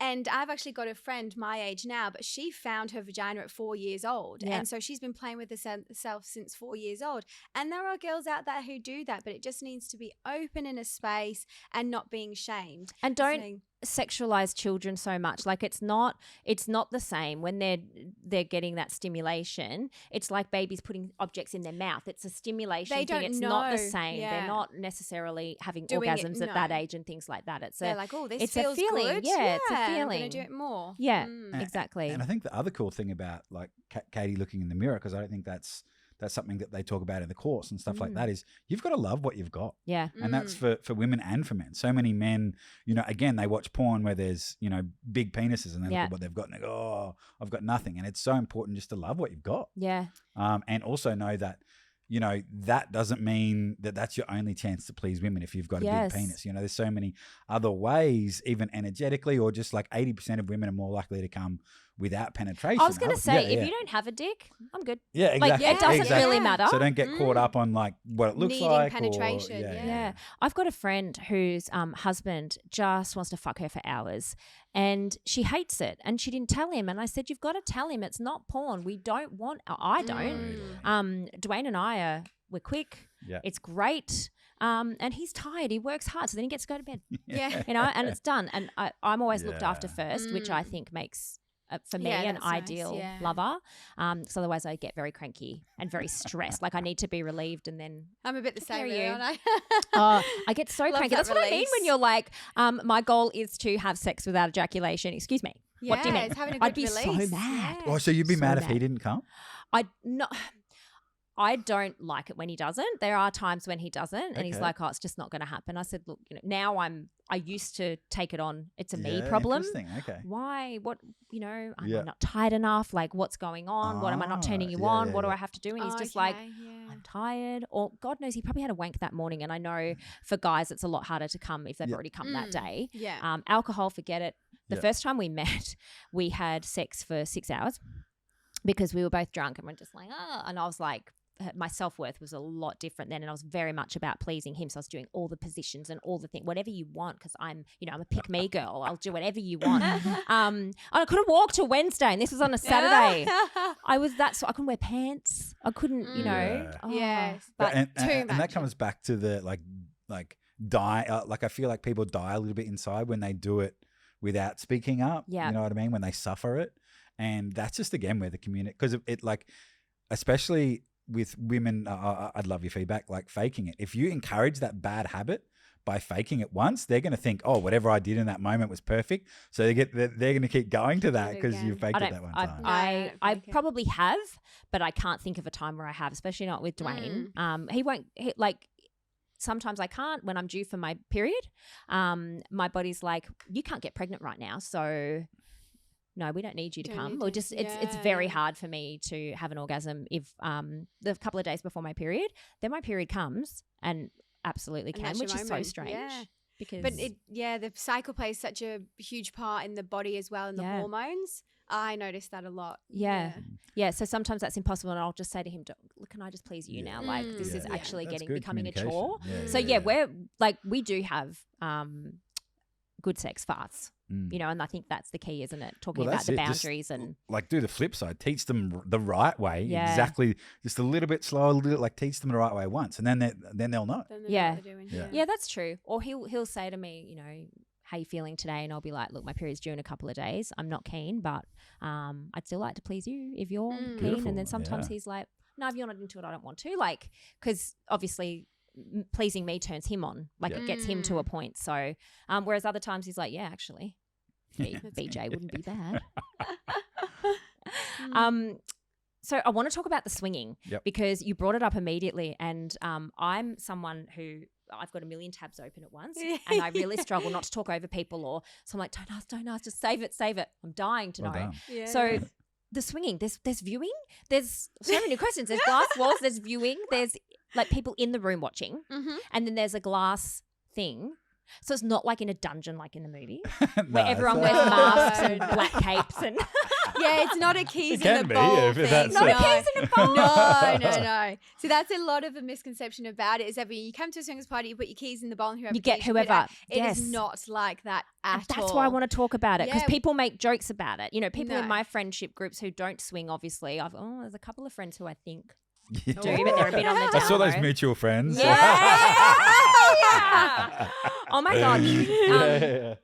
And I've actually got a friend my age now, but she found her vagina at 4 years old, and so she's been playing with herself since 4 years old. And there are girls out there who do that, but it just needs to be open in a space and not being shamed. And don't sexualize children so much. Like it's not the same when they're getting that stimulation. It's like babies putting objects in their mouth. It's a stimulation they thing. don't It's know. not the same. Yeah. They're not necessarily having Doing orgasms it, at that age and things like that. They're like, oh, this it's feels a feeling. good. Yeah, it's a feeling. I'm going to do it more. Yeah, exactly. And I think the other cool thing about like Katie looking in the mirror, because I don't think that's something that they talk about in the course and stuff like that, is you've got to love what you've got. Yeah. And that's for women and for men. So many men, you know, again, they watch porn where there's, you know, big penises and they look at what they've got and they go, oh, I've got nothing. And it's so important just to love what you've got. Yeah. And also know that, you know, that doesn't mean that that's your only chance to please women if you've got a big penis. You know, there's so many other ways, even energetically, or just like 80% of women are more likely to come without penetration. I was going to say, if you don't have a dick, I'm good. Yeah, exactly. Like, it doesn't really matter. So don't get caught up on like what it looks needing like. penetration. Yeah. I've got a friend whose husband just wants to fuck her for hours and she hates it and she didn't tell him. And I said, you've got to tell him it's not porn. We don't want, I don't. Dwayne and I we're quick. Yeah. It's great. And he's tired. He works hard. So then he gets to go to bed. You know, and it's done. And I'm always looked after first, which I think makes for me an ideal lover, because otherwise I get very cranky and very stressed. Like I need to be relieved, and then I'm a bit the same, really, aren't I? I get so cranky. That's release. what I mean when you're like, my goal is to have sex without ejaculation. Excuse me. Yeah, what do you mean? It's having a good I'd be release. so mad. Yeah. Oh, so you'd be mad if he didn't come? I don't like it when he doesn't. There are times when he doesn't, and he's like, "Oh, it's just not going to happen." I said, "Look, you know, now I used to take it on. It's a me problem. Okay. Why? What? You know, am I not tired enough? Like, what's going on? What am I not turning you on? What do I have to do?" And he's just like, "I'm tired." Or God knows, he probably had a wank that morning. And I know for guys, it's a lot harder to come if they've already come that day. Yeah. Alcohol, forget it. The first time we met, we had sex for 6 hours because we were both drunk and we're just like, and I was like, my self-worth was a lot different then, and I was very much about pleasing him. So I was doing all the positions and all the things, whatever you want, because I'm a pick-me girl. I'll do whatever you want. I couldn't walk till Wednesday, and this was on a Saturday. I couldn't wear pants. I couldn't, you know. Yes, but and too much. And that comes back to the like die. Like I feel like people die a little bit inside when they do it without speaking up. Yeah. You know what I mean? When they suffer it, and that's just again where the community, because it like, especially with women, I'd love your feedback, like faking it. If you encourage that bad habit by faking it once, they're going to think, oh, whatever I did in that moment was perfect. So they're going to keep going to that because you faked it that one time. I probably have, but I can't think of a time where I have, especially not with Dwayne. He won't, sometimes I can't when I'm due for my period. My body's like, you can't get pregnant right now, so no, we don't need you to come. Or just it's very hard for me to have an orgasm if the couple of days before my period. Then my period comes and absolutely can, which is so strange. Yeah. Because the cycle plays such a huge part in the body as well, and the hormones. I noticed that a lot. Yeah. So sometimes that's impossible, and I'll just say to him, "Can I just please you now? Like this is actually becoming a chore." We're like, we do have good sex farts. You know, and I think that's the key, isn't it? Talking about the boundaries and like do the flip side, teach them the right way, exactly, just a little bit slower, like teach them the right way once, and then they'll know. Yeah, that's true. Or he'll say to me, you know, how you feeling today? And I'll be like, look, my period's due in a couple of days. I'm not keen, but I'd still like to please you if you're keen. Beautiful. And then sometimes he's like, no, if you're not into it, I don't want to. Like, because obviously pleasing me turns him on, like it gets him to a point. So whereas other times he's like, yeah, actually BJ wouldn't be bad. So I want to talk about the swinging Yep. because you brought it up immediately, and I'm someone who I've got a million tabs open at once, and I really struggle not to talk over people, or so I'm like, don't ask, just save it. I'm dying to Well know. done. Yeah. So the swinging, there's viewing, there's so many questions. There's glass walls, there's viewing, there's like people in the room watching, and then there's a glass thing. So it's not like in a dungeon like in the movie where everyone wears masks and black capes and yeah, it's not a keys It can in the be, bowl if thing. that's not it. a keys in a bowl. No. See, that's a lot of the misconception about it is that when you come to a swingers party, you put your keys in the bowl and whoever You get keys put whoever. out. It Yes. is not like that at And that's all. why I want to talk about it because Yeah. people make jokes about it. You know, people in No. my friendship groups who don't swing, obviously, there's a couple of friends who I think Yeah. do, but they're a bit on the down I saw those low. mutual friends. Yeah. Oh my God.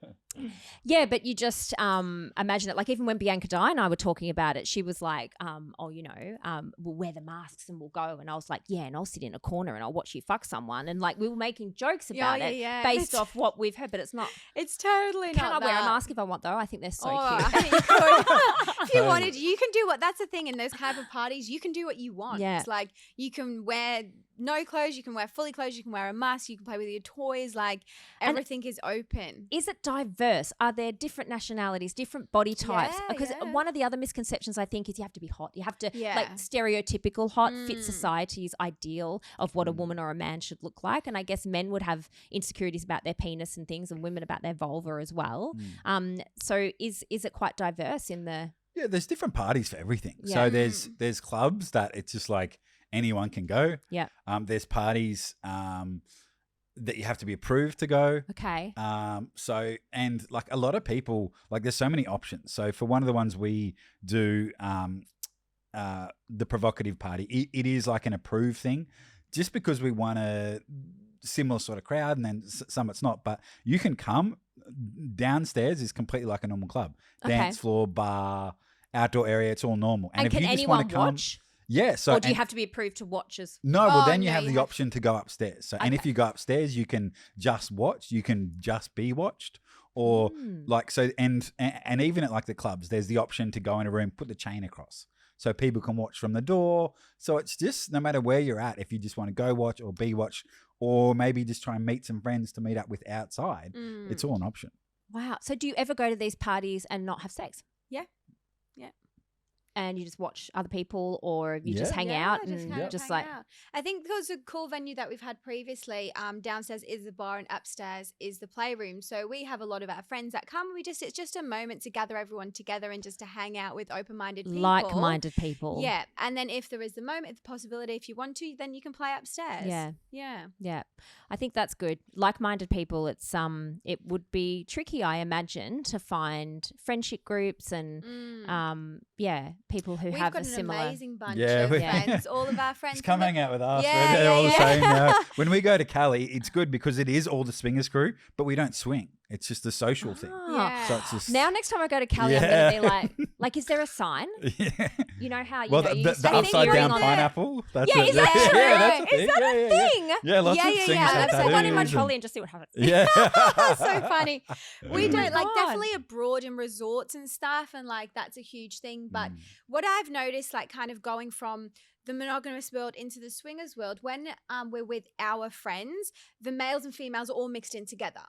Yeah, but you just imagine it. Like even when Bianca Dye and I were talking about it, she was like, we'll wear the masks and we'll go. And I was like, yeah, and I'll sit in a corner and I'll watch you fuck someone. And like we were making jokes about it based off what we've heard, but it's not. It's totally Can not I wear a that. mask if I want though? I think they're so Oh, cute. I think you could. If you wanted, you can do what. That's the thing in those type of parties. You can do what you want. Yeah. It's like you can wear no clothes, you can wear fully clothes, you can wear a mask, you can play with your toys. Like everything is open. Is it diverse? Are there different nationalities, different body types? Yeah, Because yeah. one of the other misconceptions I think is you have to be hot. You have to Yeah. like stereotypical hot fit society's ideal of what a woman or a man should look like. And I guess men would have insecurities about their penis and things, and women about their vulva as well. So is it quite diverse in the? Yeah, there's different parties for everything. Yeah. So there's clubs that it's just like anyone can go. Yeah. There's parties that you have to be approved to go. Okay. So and like a lot of people, like there's so many options. So for one of the ones we do, the provocative party, it is like an approved thing, just because we want a similar sort of crowd, and then some it's not. But you can come. Downstairs is completely like a normal club. Okay. Dance floor, bar, outdoor area, it's all normal. And if can you just anyone want to come, watch? yeah. So Or do you and- have to be approved to watch as? No, well Oh, then you no, have you the have- option to go upstairs. So and if Okay. you go upstairs, you can just watch. You can just be watched, or like so. And even at like the clubs, there's the option to go in a room, put the chain across, so people can watch from the door. So it's just no matter where you're at, if you just want to go watch or be watched, or maybe just try and meet some friends to meet up with outside, it's all an option. Wow. So do you ever go to these parties and not have sex? Yeah. And you just watch other people, or you just Yeah. hang Yeah, out and kind of just hang like out. I think because a cool venue that we've had previously, downstairs is the bar and upstairs is the playroom. So we have a lot of our friends that come. It's just a moment to gather everyone together and just to hang out with open-minded people. like-minded people. Yeah, and then if there is the moment, the possibility, if you want to, then you can play upstairs. Yeah. Yeah. Yeah. I think that's good. Like-minded people, it would be tricky, I imagine, to find friendship groups and people who We've have got a an similar amazing bunch Yeah, of we- friends. All of our friends. Just come from hang out with us. Yeah, They're all the yeah, same. yeah. Yeah. When we go to Cali, it's good because it is all the swingers crew, but we don't swing. It's just a social thing. Ah. Yeah. So it's just Now next time I go to Cali, Yeah. I'm going to be like, is there a sign? yeah. You know how you Well, know, you the used to be upside hearing down on pineapple. That's Yeah, it. is that true? Yeah, that's a thing. Is that a Yeah. thing? Yeah, lots Yeah, of yeah, things. yeah. I'll have put one in my tattoos trolley and just see what happens. Yeah. So funny. We don't like God. definitely abroad in resorts and stuff, and like that's a huge thing. But what I've noticed, like kind of going from the monogamous world into the swingers world, when we're with our friends, the males and females are all mixed in together.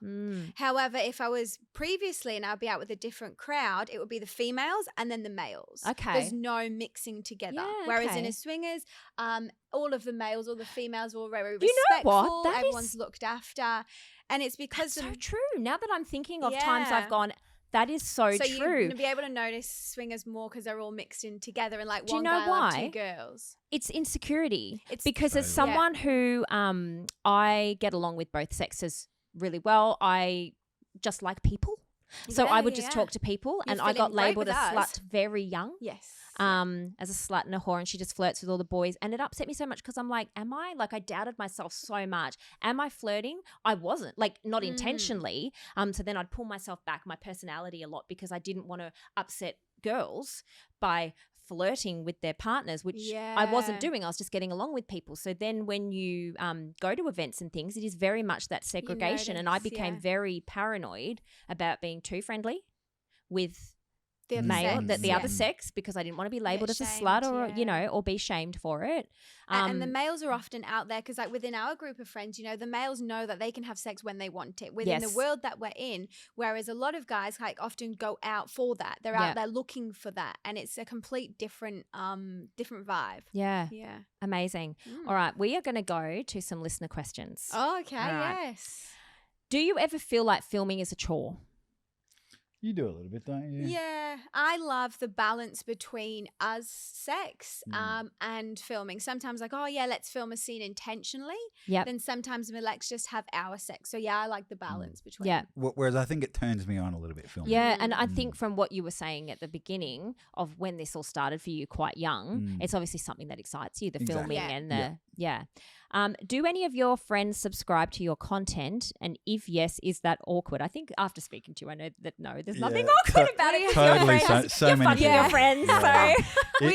However, if I was previously and I'd be out with a different crowd, it would be the females and then the males. Okay. There's no mixing together. Yeah, Whereas in okay. a swingers, all of the males, all the females are all very You know what? respectful. That Everyone's is- looked after. And it's because That's of so true. Now that I'm thinking of times Yeah. I've gone, that is so so true. you're gonna be able to notice swingers more because they're all mixed in together and like Do you one know guy loves why? two girls. It's insecurity. It's- because as Totally. someone who I get along with both sexes really well, I just like people. So Yeah, I would yeah, just yeah. talk to people, You and fit I in got great labeled a with us. slut very young. Yes. As a slut and a whore, and she just flirts with all the boys, and it upset me so much because I'm like, am I? Like, I doubted myself so much. Am I flirting? I wasn't, like, not intentionally. So then I'd pull myself back, my personality a lot, because I didn't want to upset girls by flirting with their partners, which I wasn't Yeah. doing. I was just getting along with people. So then when you go to events and things, it is very much that segregation, and I notice, became yeah. very paranoid about being too friendly with The other male, sex, the other sex, because I didn't want to be labelled as a shamed, slut or, or be shamed for it. And the males are often out there because, like, within our group of friends, the males know that they can have sex when they want it within the world that we're in. Whereas a lot of guys, like, often go out for that. They're out there looking for that, and it's a complete different vibe. Yeah. Yeah. Amazing. All right. We are going to go to some listener questions. Oh, okay. Right. Yes. Do you ever feel like filming is a chore? You do a little bit, don't you? Yeah, I love the balance between us sex and filming. Sometimes like, oh yeah, let's film a scene intentionally. Yeah. Then sometimes we're like, just have our sex. So yeah, I like the balance between. Yeah. Whereas I think it turns me on a little bit filming. Yeah, and I think from what you were saying at the beginning of when this all started for you quite young, it's obviously something that excites you, the filming and the do any of your friends subscribe to your content? And if yes, is that awkward? I think after speaking to you, I know that no, there's nothing awkward about it. Totally, your friends, so you're many fucking your friends. Yeah. So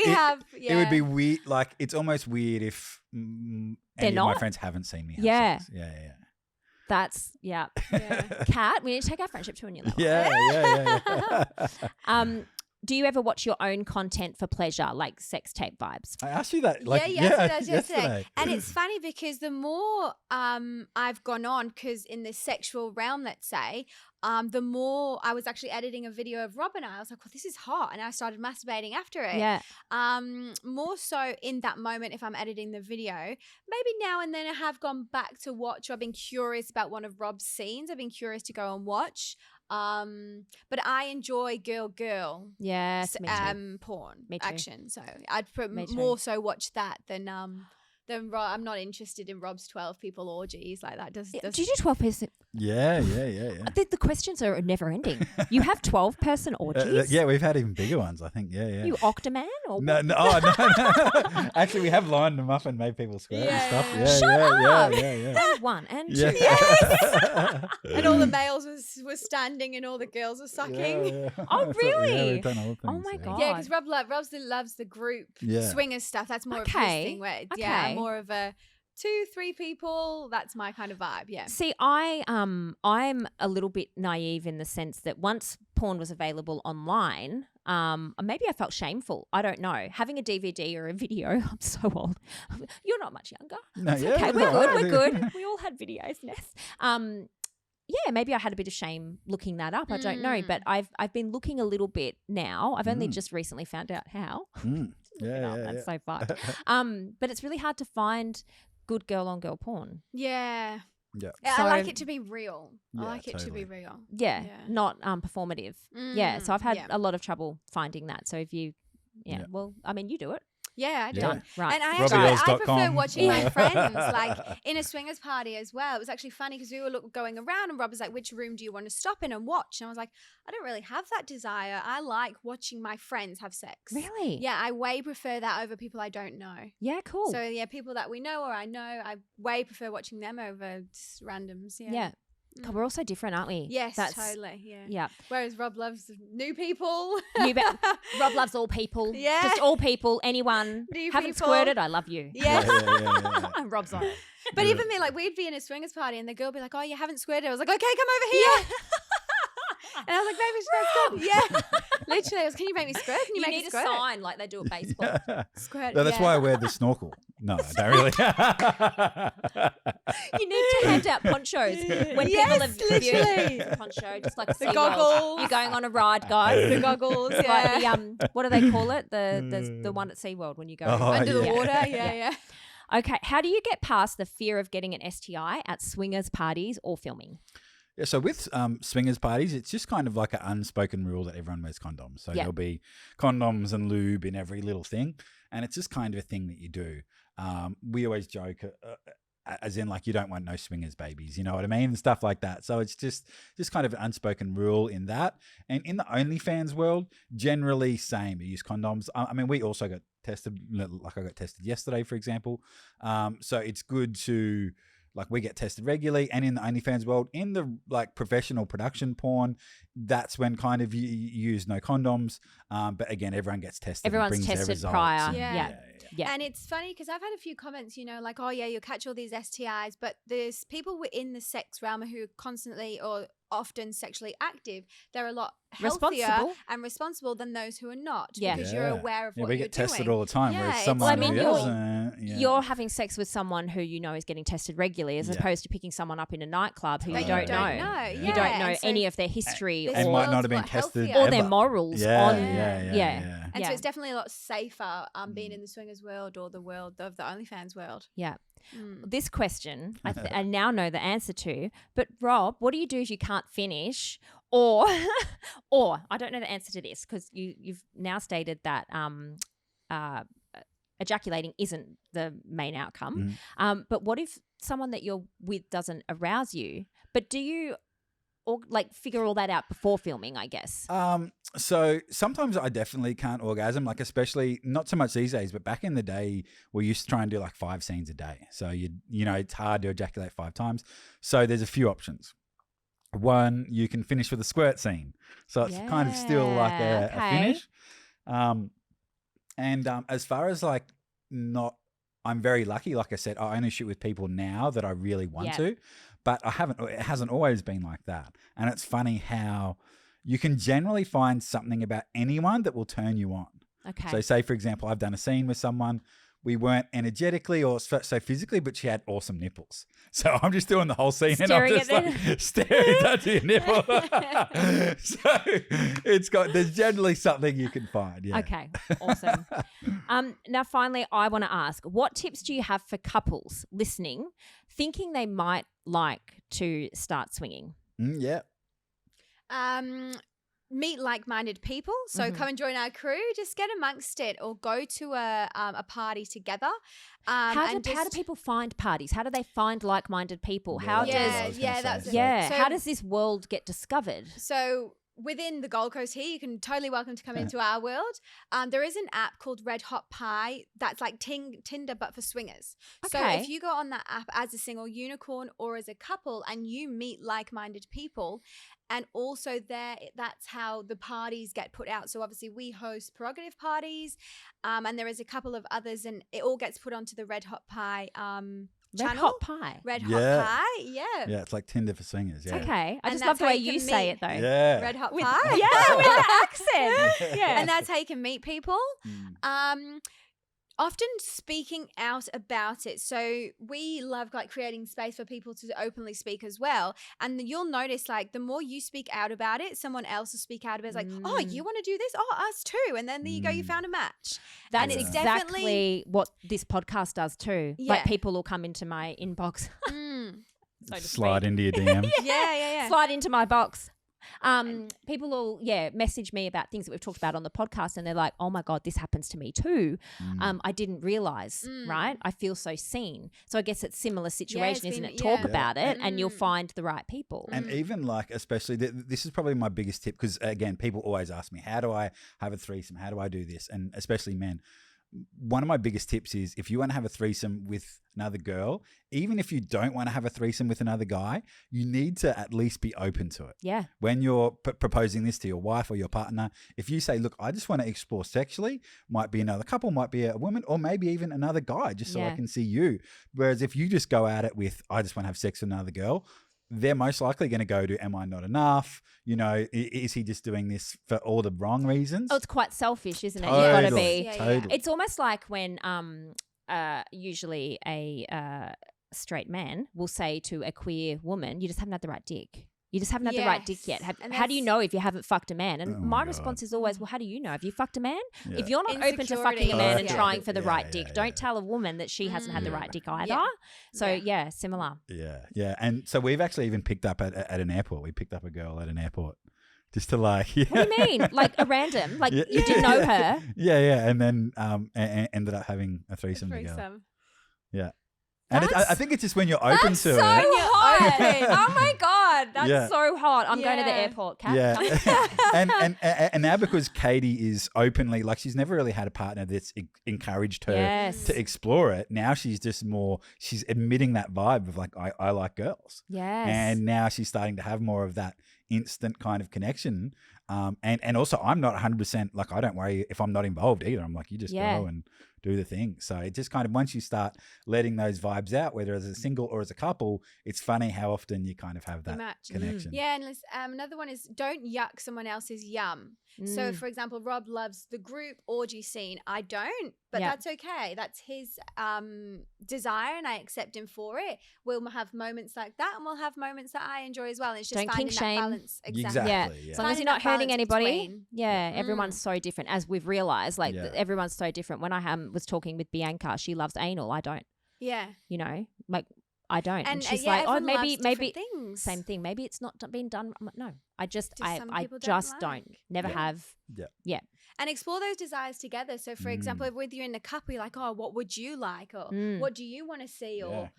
It would be weird. Like, it's almost weird if any of my friends haven't seen me have sex. Yeah. That's Kat, we need to take our friendship to a new level. Yeah. Do you ever watch your own content for pleasure, like sex tape vibes? I asked you that. Like, yesterday. And it's funny because the more I've gone on, because in the sexual realm, let's say, the more I was actually editing a video of Rob and I was like, well, this is hot. And I started masturbating after it. Yeah. More so in that moment, if I'm editing the video, maybe now and then I have gone back to watch, or I've been curious about one of Rob's scenes. I've been curious to go and watch. But I enjoy girl Yes, porn me too. action. So I'd more so watch that than Rob. I'm not interested in Rob's 12 people orgies like that. Do you do 12 person? Yeah. The questions are never ending. You have 12-person orgies? Yeah, we've had even bigger ones, I think. Yeah. You Octoman? Or no. Actually, we have lined them up and made people squirt and stuff. Yeah. And one and two. Yeah. And all the males were standing and all the girls were sucking. Yeah. Oh, really? We've done all things, Oh, my God. Yeah, because Rob loves the group swingers stuff. That's more of his thing. Where I'm more of a 2-3 people. That's my kind of vibe. Yeah. See, I'm a little bit naive in the sense that once porn was available online, maybe I felt shameful. I don't know. Having a DVD or a video, I'm so old. You're not much younger. No, it's okay. We're good. We all had videos, Ness. Yeah, maybe I had a bit of shame looking that up. I don't know, but I've been looking a little bit now. I've only just recently found out how. That's so fucked. But it's really hard to find good girl-on-girl porn. Yeah. Yeah. I like it to be real. Yeah, I like it to totally. be real. Yeah. Not performative. Yeah, so I've had a lot of trouble finding that. So if you, well, I mean, you do it. Yeah, I do. Done. Right. And I prefer watching my friends like in a swingers party as well. It was actually funny because we were going around and Rob was like, which room do you want to stop in and watch? And I was like, I don't really have that desire. I like watching my friends have sex. Really? Yeah, I way prefer that over people I don't know. Yeah, cool. So yeah, people that we know or I know, I way prefer watching them over just randoms. Yeah. God, we're all so different, aren't we? Yes, totally. Yeah. Yeah. Whereas Rob loves new people. Rob loves all people. Yeah. Just all people. Anyone haven't squirted, I love you. Yeah. And Rob's on it. But even me, like, we'd be in a swingers party and the girl would be like, oh, you haven't squirted. I was like, okay, come over here. Yeah. And I was like, baby, squirt. Yeah. Literally, I was, can you make me squirt? Can you make me squirt? You need a sign like they do at baseball. Squirt. No, that's why I wear the snorkel. No, I don't really. You need to hand out ponchos when people have viewed a poncho, just like the goggles. You're going on a ride, guys. The goggles, Like the, what do they call it? The one at SeaWorld when you go under the water. Yeah. Okay, how do you get past the fear of getting an STI at swingers parties or filming? Yeah, so with swingers parties, it's just kind of like an unspoken rule that everyone wears condoms. So there'll be condoms and lube in every little thing, and it's just kind of a thing that you do. We always joke, as in like you don't want no swingers babies, you know what I mean, and stuff like that. So it's just kind of an unspoken rule in that. And in the OnlyFans world, generally same. You use condoms. I mean, we also got tested, like I got tested yesterday, for example. So it's good to. Like we get tested regularly, and in the OnlyFans world, in the like professional production porn, that's when kind of you use no condoms. But again, everyone gets tested. Everyone's tested prior. Yeah. And it's funny because I've had a few comments, like, oh yeah, you'll catch all these STIs, but there's people within the sex realm who constantly or often sexually active, they're a lot healthier and responsible than those who are not, because you're aware of what we you're get tested doing. all the time. Yeah, whereas someone who doesn't, you're having sex with someone who you know is getting tested regularly, as opposed to picking someone up in a nightclub who you don't know. You don't know any of their history and might not have been tested or their morals. And so it's definitely a lot safer being in the swingers world or the world of the OnlyFans world. Yeah. This question I now know the answer to, but Rob, what do you do if you can't finish? Or I don't know the answer to this, because you've now stated that ejaculating isn't the main outcome. But what if someone that you're with doesn't arouse you? But do you figure all that out before filming, I guess? So sometimes I definitely can't orgasm, like especially not so much these days, but back in the day we used to try and do like 5 scenes a day. So you know it's hard to ejaculate 5 times. So there's a few options. One, you can finish with a squirt scene. So it's kind of still like a finish. As far as I'm very lucky. Like I said, I only shoot with people now that I really want to, but it hasn't always been like that. And it's funny how you can generally find something about anyone that will turn you on. Okay. So say, for example, I've done a scene with someone. We weren't energetically or so physically, but she had awesome nipples. So I'm just doing the whole scene Staring and I'm just staring at your nipple. So there's generally something you can find. Yeah. Okay, awesome. Now, finally, I want to ask, what tips do you have for couples listening, thinking they might like to start swinging? Meet like-minded people. So come and join our crew. Just get amongst it, or go to a party together. How do people find parties? How do they find like-minded people? How does this world get discovered? So within the Gold Coast here, you can totally welcome to come into our world. There is an app called Red Hot Pie that's like Tinder but for swingers. Okay. So if you go on that app as a single unicorn or as a couple and you meet like-minded people, and also that's how the parties get put out. So obviously we host prerogative parties, and there is a couple of others, and it all gets put onto the Red Hot Pie channel. Red Hot Pie. Red Hot Pie, Yeah, it's like Tinder for swingers. Yeah. Okay. I just love the way you say it though. Yeah. Red Hot With Pie. an accent. Yeah. And that's how you can meet people. Often speaking out about it. So we love creating space for people to openly speak as well. And you'll notice the more you speak out about it, someone else will speak out about it. It's like, oh, you want to do this? Oh, us too. And then there you go, you found a match. That's exactly what this podcast does too. Yeah. Like people will come into my inbox. So to Slide speak. into your DMs. Yeah. Slide into my box. People will message me about things that we've talked about on the podcast, and they're like, oh my God, this happens to me too. I didn't realize, right? I feel so seen. So I guess it's similar situation, isn't it? Talk about it and you'll find the right people. And even especially this is probably my biggest tip, because again, people always ask me, how do I have a threesome? How do I do this? And especially men. One of my biggest tips is, if you want to have a threesome with another girl, even if you don't want to have a threesome with another guy, you need to at least be open to it. Yeah. When you're proposing this to your wife or your partner, if you say, look, I just want to explore sexually, might be another couple, might be a woman, or maybe even another guy, just so I can see you. Whereas if you just go at it with, I just want to have sex with another girl, they're most likely going to go to, am I not enough? You know, is he just doing this for all the wrong reasons? Oh, it's quite selfish, isn't it? Totally. You've got to be. Totally. It's almost like when usually a straight man will say to a queer woman, you just haven't had the right dick. You just haven't had the right dick yet. How do you know if you haven't fucked a man? And my response is always, well, how do you know? Have you fucked a man? Yeah. If you're not open to fucking a man and trying for the right dick, yeah. don't tell a woman that she hasn't had the right dick either. So, similar. Yeah. And so we've actually even picked up at an airport. We picked up a girl at an airport just to What do you mean? Like a random? Like you didn't know her? Yeah. And then ended up having a threesome together. Yeah. And I think it's just when you're open to it. That's so hot. Oh my God. That's so hot. I'm going to the airport, Kat. Yeah. and now because Katy is openly, she's never really had a partner that's encouraged her to explore it. Now she's just she's admitting that vibe of I like girls. Yes. And now she's starting to have more of that instant kind of connection. And also I'm not 100%, I don't worry if I'm not involved either. I'm like, you just go and do the thing. So it just kind of, once you start letting those vibes out, whether as a single or as a couple, it's funny how often you kind of have that connection. Yeah, and another one is don't yuck someone else's yum. So, for example, Rob loves the group orgy scene. I don't, but that's okay. That's his desire, and I accept him for it. We'll have moments like that, and we'll have moments that I enjoy as well. And it's just finding that balance. Exactly. Yeah. As long as you're not hurting anybody. Everyone's so different, as we've realised. Like everyone's so different. When I was talking with Bianca, she loves anal. I don't. Yeah. You know, like I don't. And she's like, oh, maybe things. Same thing. Maybe it's not been done. No, I just don't. Never have. Yeah. And explore those desires together. So, for example, if with you in the couple, you're like, oh, what would you like? Or what do you want to see? Or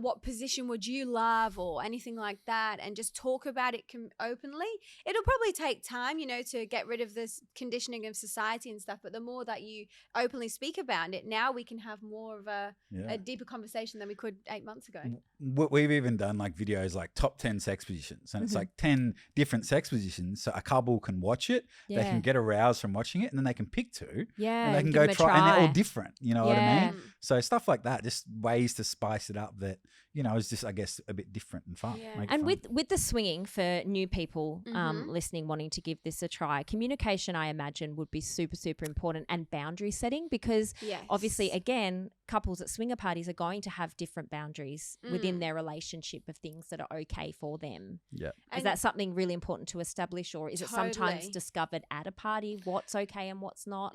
what position would you love? Or anything like that. And just talk about it openly. It'll probably take time, you know, to get rid of this conditioning of society and stuff. But the more that you openly speak about it, now we can have more of a deeper conversation than we could 8 months ago. We've even done like videos like top 10 sex positions. And it's like 10 different sex positions. So a couple can watch it. They can get aroused from watching it, and then they can pick two. And they can go try. And they're all different. You know what I mean? So stuff like that, just ways to spice it up that, you know, is just, I guess, a bit different and fun. And with the swinging, for new people listening, wanting to give this a try, communication, I imagine, would be super, super important, and boundary setting, because obviously, again, couples at swinger parties are going to have different boundaries within their relationship of things that are okay for them. Is that something really important to establish, or is it sometimes discovered at a party what's okay and what's not?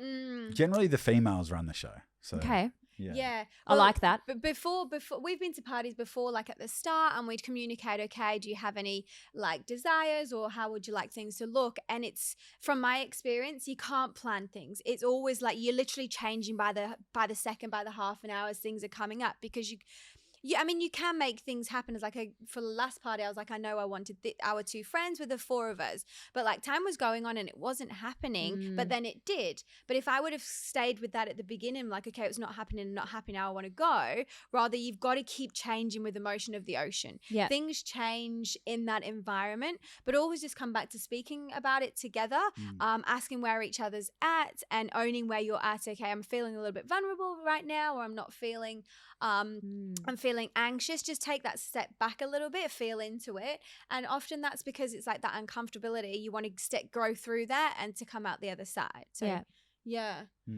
Generally, the females run the show. So. Okay. Well, I like that. But before we've been to parties before, like at the start, and we'd communicate, okay, do you have any like desires, or how would you like things to look? And it's, from my experience, you can't plan things. It's always like you're literally changing by the second, by the half an hour as things are coming up, because I mean, you can make things happen. It's like for the last party, I was like, I know I wanted our 2 friends with the 4 of us, but like time was going on and it wasn't happening, but then it did. But if I would have stayed with that at the beginning, like, okay, it's not happening, now I want to go, rather you've got to keep changing with the motion of the ocean. Things change in that environment, but always just come back to speaking about it together, asking where each other's at, and owning where you're at. Okay, I'm feeling a little bit vulnerable right now, or I'm not feeling, I'm feeling anxious. Just take that step back a little bit, feel into it. And often that's because it's like that uncomfortability. You want to grow through that and to come out the other side. So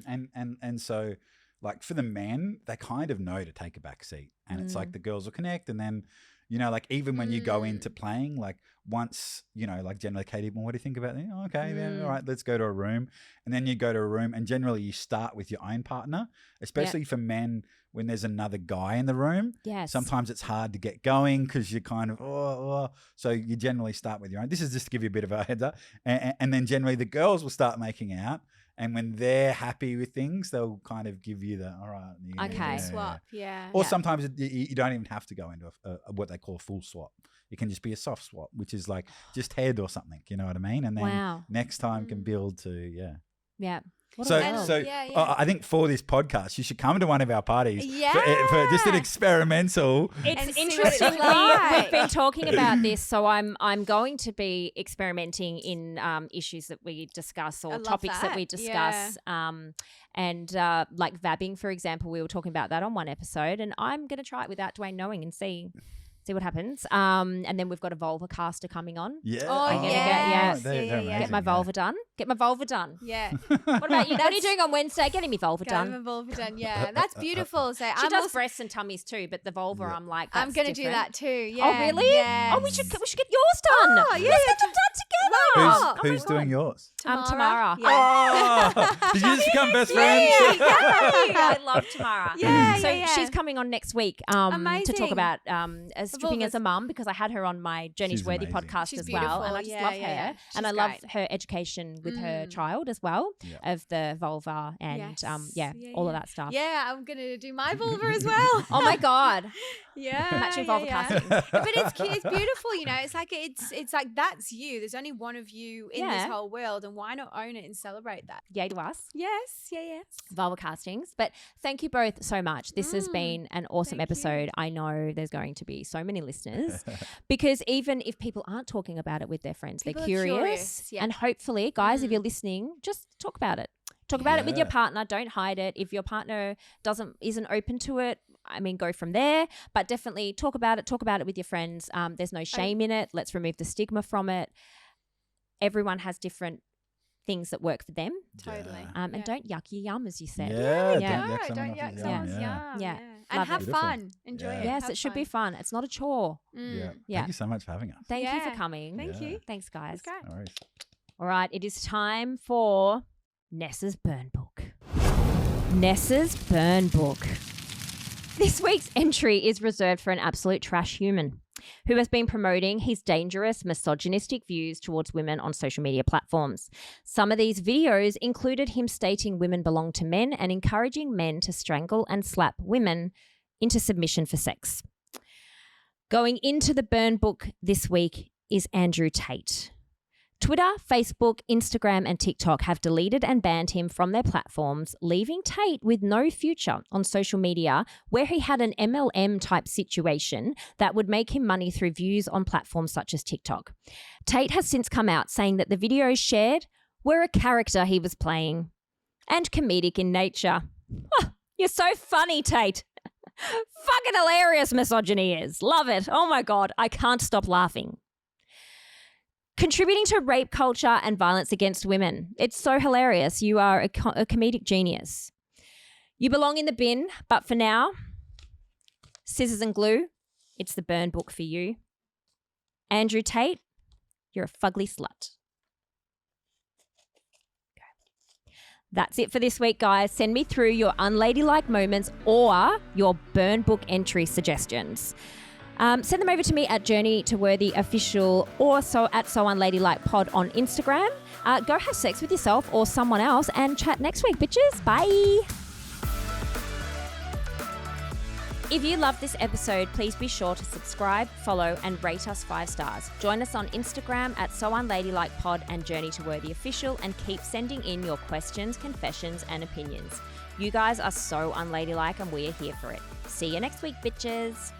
and so like for the men, they kind of know to take a back seat, and it's like the girls will connect, and then, you know, like even when you go into playing, like once, you know, like generally, Katie, well, what do you think about that? Oh, okay, yeah, all right, let's go to a room. And then you go to a room, and generally you start with your own partner, especially for men when there's another guy in the room. Sometimes it's hard to get going because you're kind of, so you generally start with your own. This is just to give you a bit of a heads up. And then generally the girls will start making out. And when they're happy with things, they'll kind of give you the, all right. Swap. Or sometimes you don't even have to go into what they call a full swap. It can just be a soft swap, which is like just head or something. You know what I mean? And then next time can build to, I think for this podcast, you should come to one of our parties for just an experimental. It's interesting. We've been talking about this, so I'm going to be experimenting in issues that we discuss, or topics that we discuss. And like vabbing, for example, we were talking about that on one episode, and I'm going to try it without Dwayne knowing and see what happens. And then we've got a vulva caster coming on. Get my vulva done. Get my vulva done. Yeah. What about you? What are you doing on Wednesday? Getting me vulva done. Getting my vulva done. Yeah, that's beautiful. So she does breasts and tummies too, but the vulva, I'm like, that's I'm going to do that too. Yeah. Oh really? Yeah. Oh, we should get yours done. Oh yeah. Let's get them done together. Who's doing yours? Tamara. Yeah. Oh, did you just become best friends? I love Tamara. Yeah. She's coming on next week to talk about stripping as a mum, because I had her on my Journey's Worthy podcast as well, and I just love her. And I love her education with her child as well, of the vulva and all of that stuff. Yeah, I'm gonna do my vulva as well. Oh my god. Matching vulva casting. But it's beautiful, you know. It's like it's like that's you. There's only one of you in this whole world, and why not own it and celebrate that? Yay to us. Yes. Vulva castings. But thank you both so much. This has been an awesome episode. I know there's going to be so many listeners because even if people aren't talking about it with their friends, they're curious. And hopefully, guys, if you're listening, just talk about it. Talk about it with your partner. Don't hide it. If your partner isn't open to it, I mean, go from there. But definitely talk about it. Talk about it with your friends. There's no shame in it. Let's remove the stigma from it. Everyone has different things that work for them. Totally. And don't yuck your yum, as you said. Don't yuck someone's yum. Yeah. And have Beautiful. fun. Enjoy it. Yes, Have it should fun. be fun. It's not a chore. Yeah. Yeah. Thank you so much for having us. Thank you for Yeah. coming. Thank you. Thanks, guys. That's great. No worries. All right, it is time for Nessa's Burn Book. Nessa's Burn Book. This week's entry is reserved for an absolute trash human who has been promoting his dangerous misogynistic views towards women on social media platforms. Some of these videos included him stating women belong to men and encouraging men to strangle and slap women into submission for sex. Going into the burn book this week is Andrew Tate. Twitter, Facebook, Instagram, and TikTok have deleted and banned him from their platforms, leaving Tate with no future on social media where he had an MLM type situation that would make him money through views on platforms such as TikTok. Tate has since come out saying that the videos shared were a character he was playing and comedic in nature. Oh, you're so funny, Tate. Fucking hilarious misogyny is. Love it. Oh my God, I can't stop laughing. Contributing to rape culture and violence against women. It's so hilarious. You are a comedic genius. You belong in the bin, but for now, scissors and glue, it's the burn book for you. Andrew Tate, you're a fugly slut. That's it for this week, guys. Send me through your unladylike moments or your burn book entry suggestions. Send them over to me at Journey to Worthy Official or at So Unladylike Pod on Instagram. Go have sex with yourself or someone else and chat next week, bitches. Bye. If you loved this episode, please be sure to subscribe, follow, and rate us 5 stars. Join us on Instagram at So Unladylike Pod and Journey to Worthy Official, and keep sending in your questions, confessions, and opinions. You guys are so unladylike, and we are here for it. See you next week, bitches.